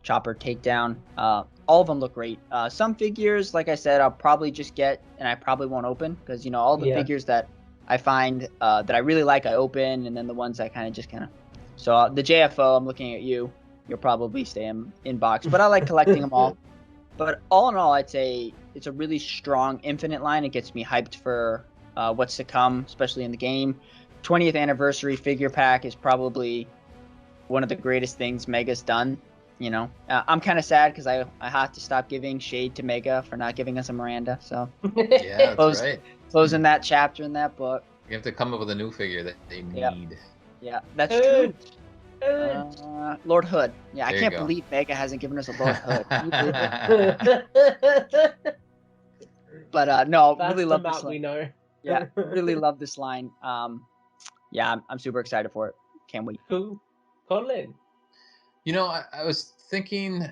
takedown. All of them look great. Some figures, like I said, I'll probably just get, and I probably won't open, because all the figures that I find that I really like, I open, and then the ones I kind of. So the JFO, I'm looking at you. You'll probably stay in box, but I like collecting them all. But all in all, I'd say it's a really strong Infinite line. It gets me hyped for what's to come, especially in the game. 20th anniversary figure pack is probably one of the greatest things Mega's done. I'm kind of sad because I have to stop giving shade to Mega for not giving us a Miranda. So yeah, that's right. Closing that chapter in that book. You have to come up with a new figure that they need. Yeah, that's true. Lord Hood. Yeah, I can't believe Mega hasn't given us a Lord Hood. But no, that's really love this line. We know. Yeah, really love this line. Yeah, I'm super excited for it. Can't wait. Cool. Colin. I was thinking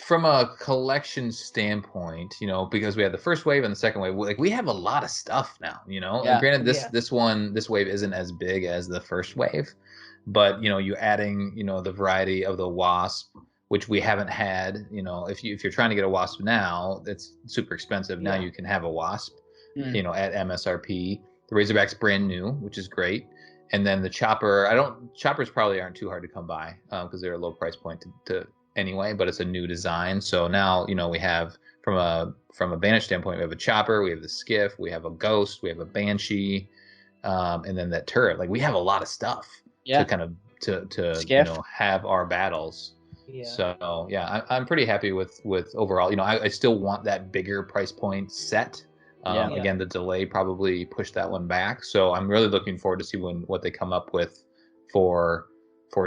from a collection standpoint, because we had the first wave and the second wave, like we have a lot of stuff now, Yeah. And granted, Yeah. this wave isn't as big as the first wave, but you adding the variety of the wasp, which we haven't had. If you're trying to get a wasp now, it's super expensive. Now you can have a wasp, at MSRP. The Razorback's brand new, which is great. And then the choppers probably aren't too hard to come by because they're a low price point to anyway, but it's a new design. So now, we have from a Vantage standpoint, we have a chopper, we have the skiff, we have a ghost, we have a banshee, and then that turret. Like we have a lot of stuff to kind of to have our battles. Yeah. So yeah, I'm pretty happy with overall. I still want that bigger price point set. Again, the delay probably pushed that one back. So I'm really looking forward to see what they come up with for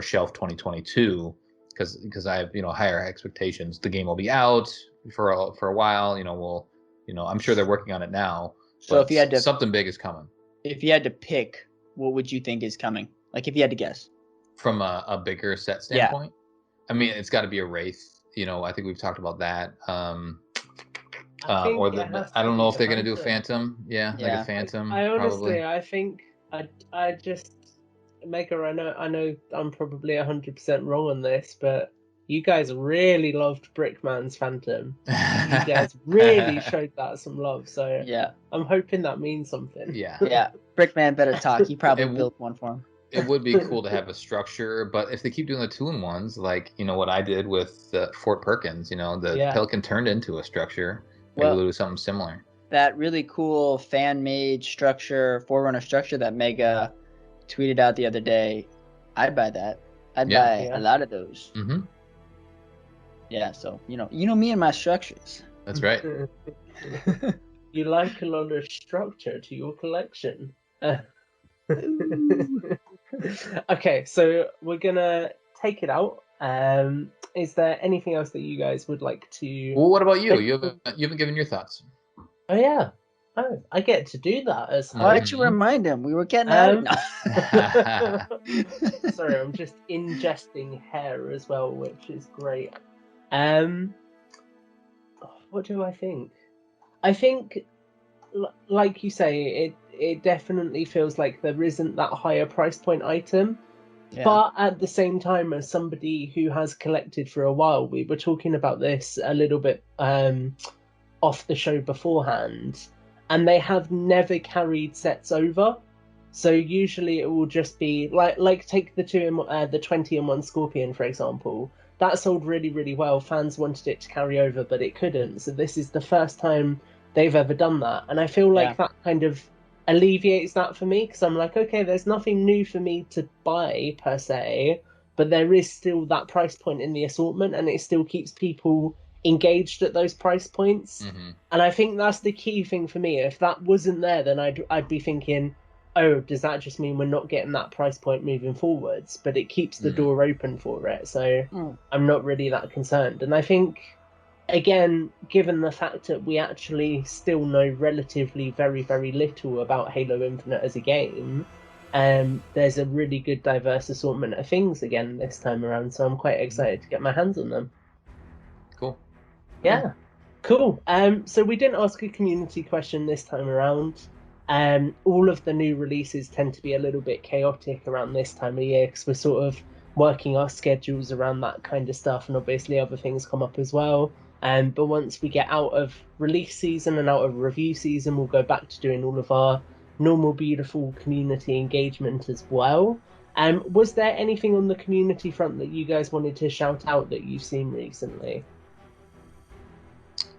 Shelf 2022, because I have higher expectations. The game will be out for a while. I'm sure they're working on it now. So if you had to, something big is coming. If you had to pick, what would you think is coming? Like if you had to guess. From a bigger set standpoint, I mean, it's got to be a Wraith. I think we've talked about that. I don't know if they're going to do a Phantom. Yeah, like a Phantom. I honestly, probably. I think I just, Mega, I know I'm probably 100% wrong on this, but you guys really loved Brickman's Phantom. You guys really showed that some love. So yeah, I'm hoping that means something. Yeah. Yeah. Brickman better talk. He probably built one for him. It would be cool to have a structure, but if they keep doing the 2-in-1s, like what I did with Fort Perkins, the Pelican turned into a structure. Maybe we'll do something similar. That really cool fan-made structure, Forerunner structure that Mega tweeted out the other day, I'd buy that. I'd buy a lot of those. Mm-hmm. Yeah, so you know me and my structures. That's right. You like a lot of structure to your collection. Okay, so we're gonna take it out. Is there anything else that you guys would like to? Well, what about you? You haven't given your thoughts. Oh yeah. Oh, I get to do that as well. Why don't you remind him? We were getting out. Sorry, I'm just ingesting hair as well, which is great. What do I think? I think, like you say, it definitely feels like there isn't that higher price point item. Yeah. But at the same time, as somebody who has collected for a while, we were talking about this a little bit off the show beforehand, and they have never carried sets over. So usually it will just be like take the 20-in-1 Scorpion, for example. That sold really, really well. Fans wanted it to carry over, but it couldn't. So this is the first time they've ever done that, and I feel like that kind of alleviates that for me, because I'm like, okay, there's nothing new for me to buy per se, but there is still that price point in the assortment, and it still keeps people engaged at those price points. Mm-hmm. And I think that's the key thing for me. If that wasn't there, then I'd be thinking, oh, does that just mean we're not getting that price point moving forwards? But it keeps the door open for it, so I'm not really that concerned. And I think, again, given the fact that we actually still know relatively very, very little about Halo Infinite as a game, there's a really good diverse assortment of things again this time around, so I'm quite excited to get my hands on them. Cool. Yeah, cool. So we didn't ask a community question this time around. All of the new releases tend to be a little bit chaotic around this time of year, because we're sort of working our schedules around that kind of stuff, and obviously other things come up as well. But once we get out of release season and out of review season, we'll go back to doing all of our normal, beautiful community engagement as well. Was there anything on the community front that you guys wanted to shout out that you've seen recently?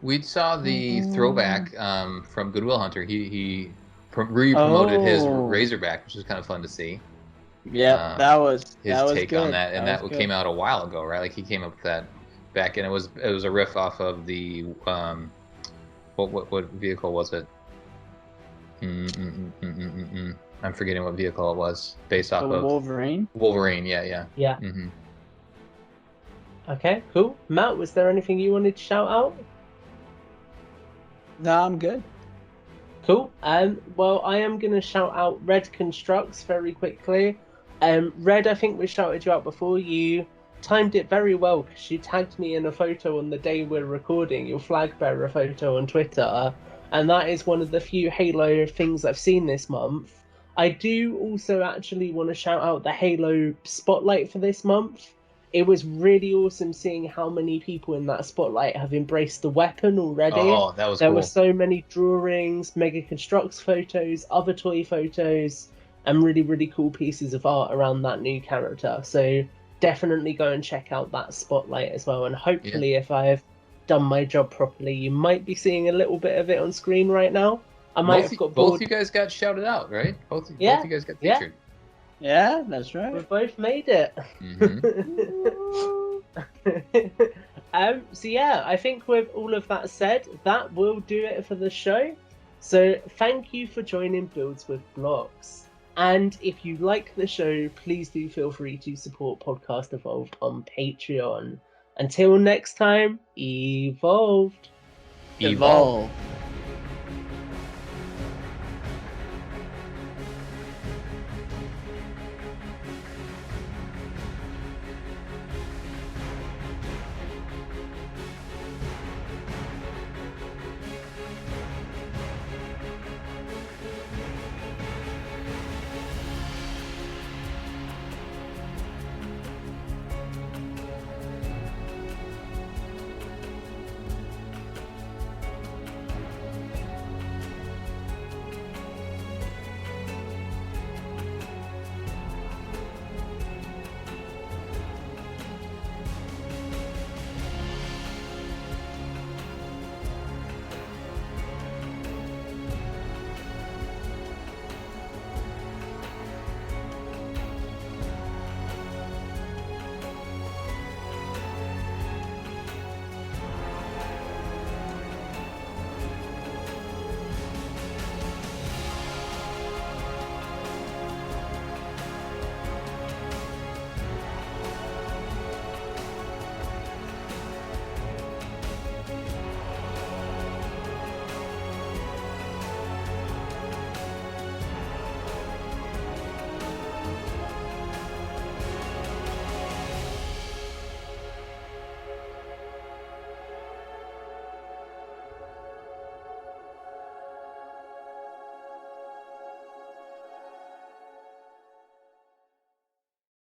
We saw the throwback from Goodwill Hunter. He re-promoted his Razorback, which was kind of fun to see. Yeah, that was his take good. on that, and that came out a while ago, right? Like he came up with that back, and it was a riff off of the what vehicle was it? I'm forgetting what vehicle it was. Based off of Wolverine. Wolverine, yeah. Mm-hmm. Okay, cool. Matt, was there anything you wanted to shout out? No, I'm good. Cool. Well, I am going to shout out Red Construx very quickly. Red, I think we shouted you out before. You timed it very well because you tagged me in a photo on the day we're recording, your flag bearer photo on Twitter, and that is one of the few Halo things I've seen this month. I do also actually want to shout out the Halo spotlight for this month. It was really awesome seeing how many people in that spotlight have embraced the weapon already. Oh, that was There cool. were so many drawings, Mega Construx photos, other toy photos, and really, really cool pieces of art around that new character. So definitely go and check out that spotlight as well. And hopefully, if I've done my job properly, you might be seeing a little bit of it on screen right now. I might have got bored. Both you guys got shouted out, right? Both you guys got Yeah. featured. Yeah, that's right. We've both made it. So yeah, I think with all of that said, that will do it for the show. So thank you for joining Builds with Blocks. And if you like the show, please do feel free to support Podcast Evolved on Patreon. Until next time, evolved. Evolve.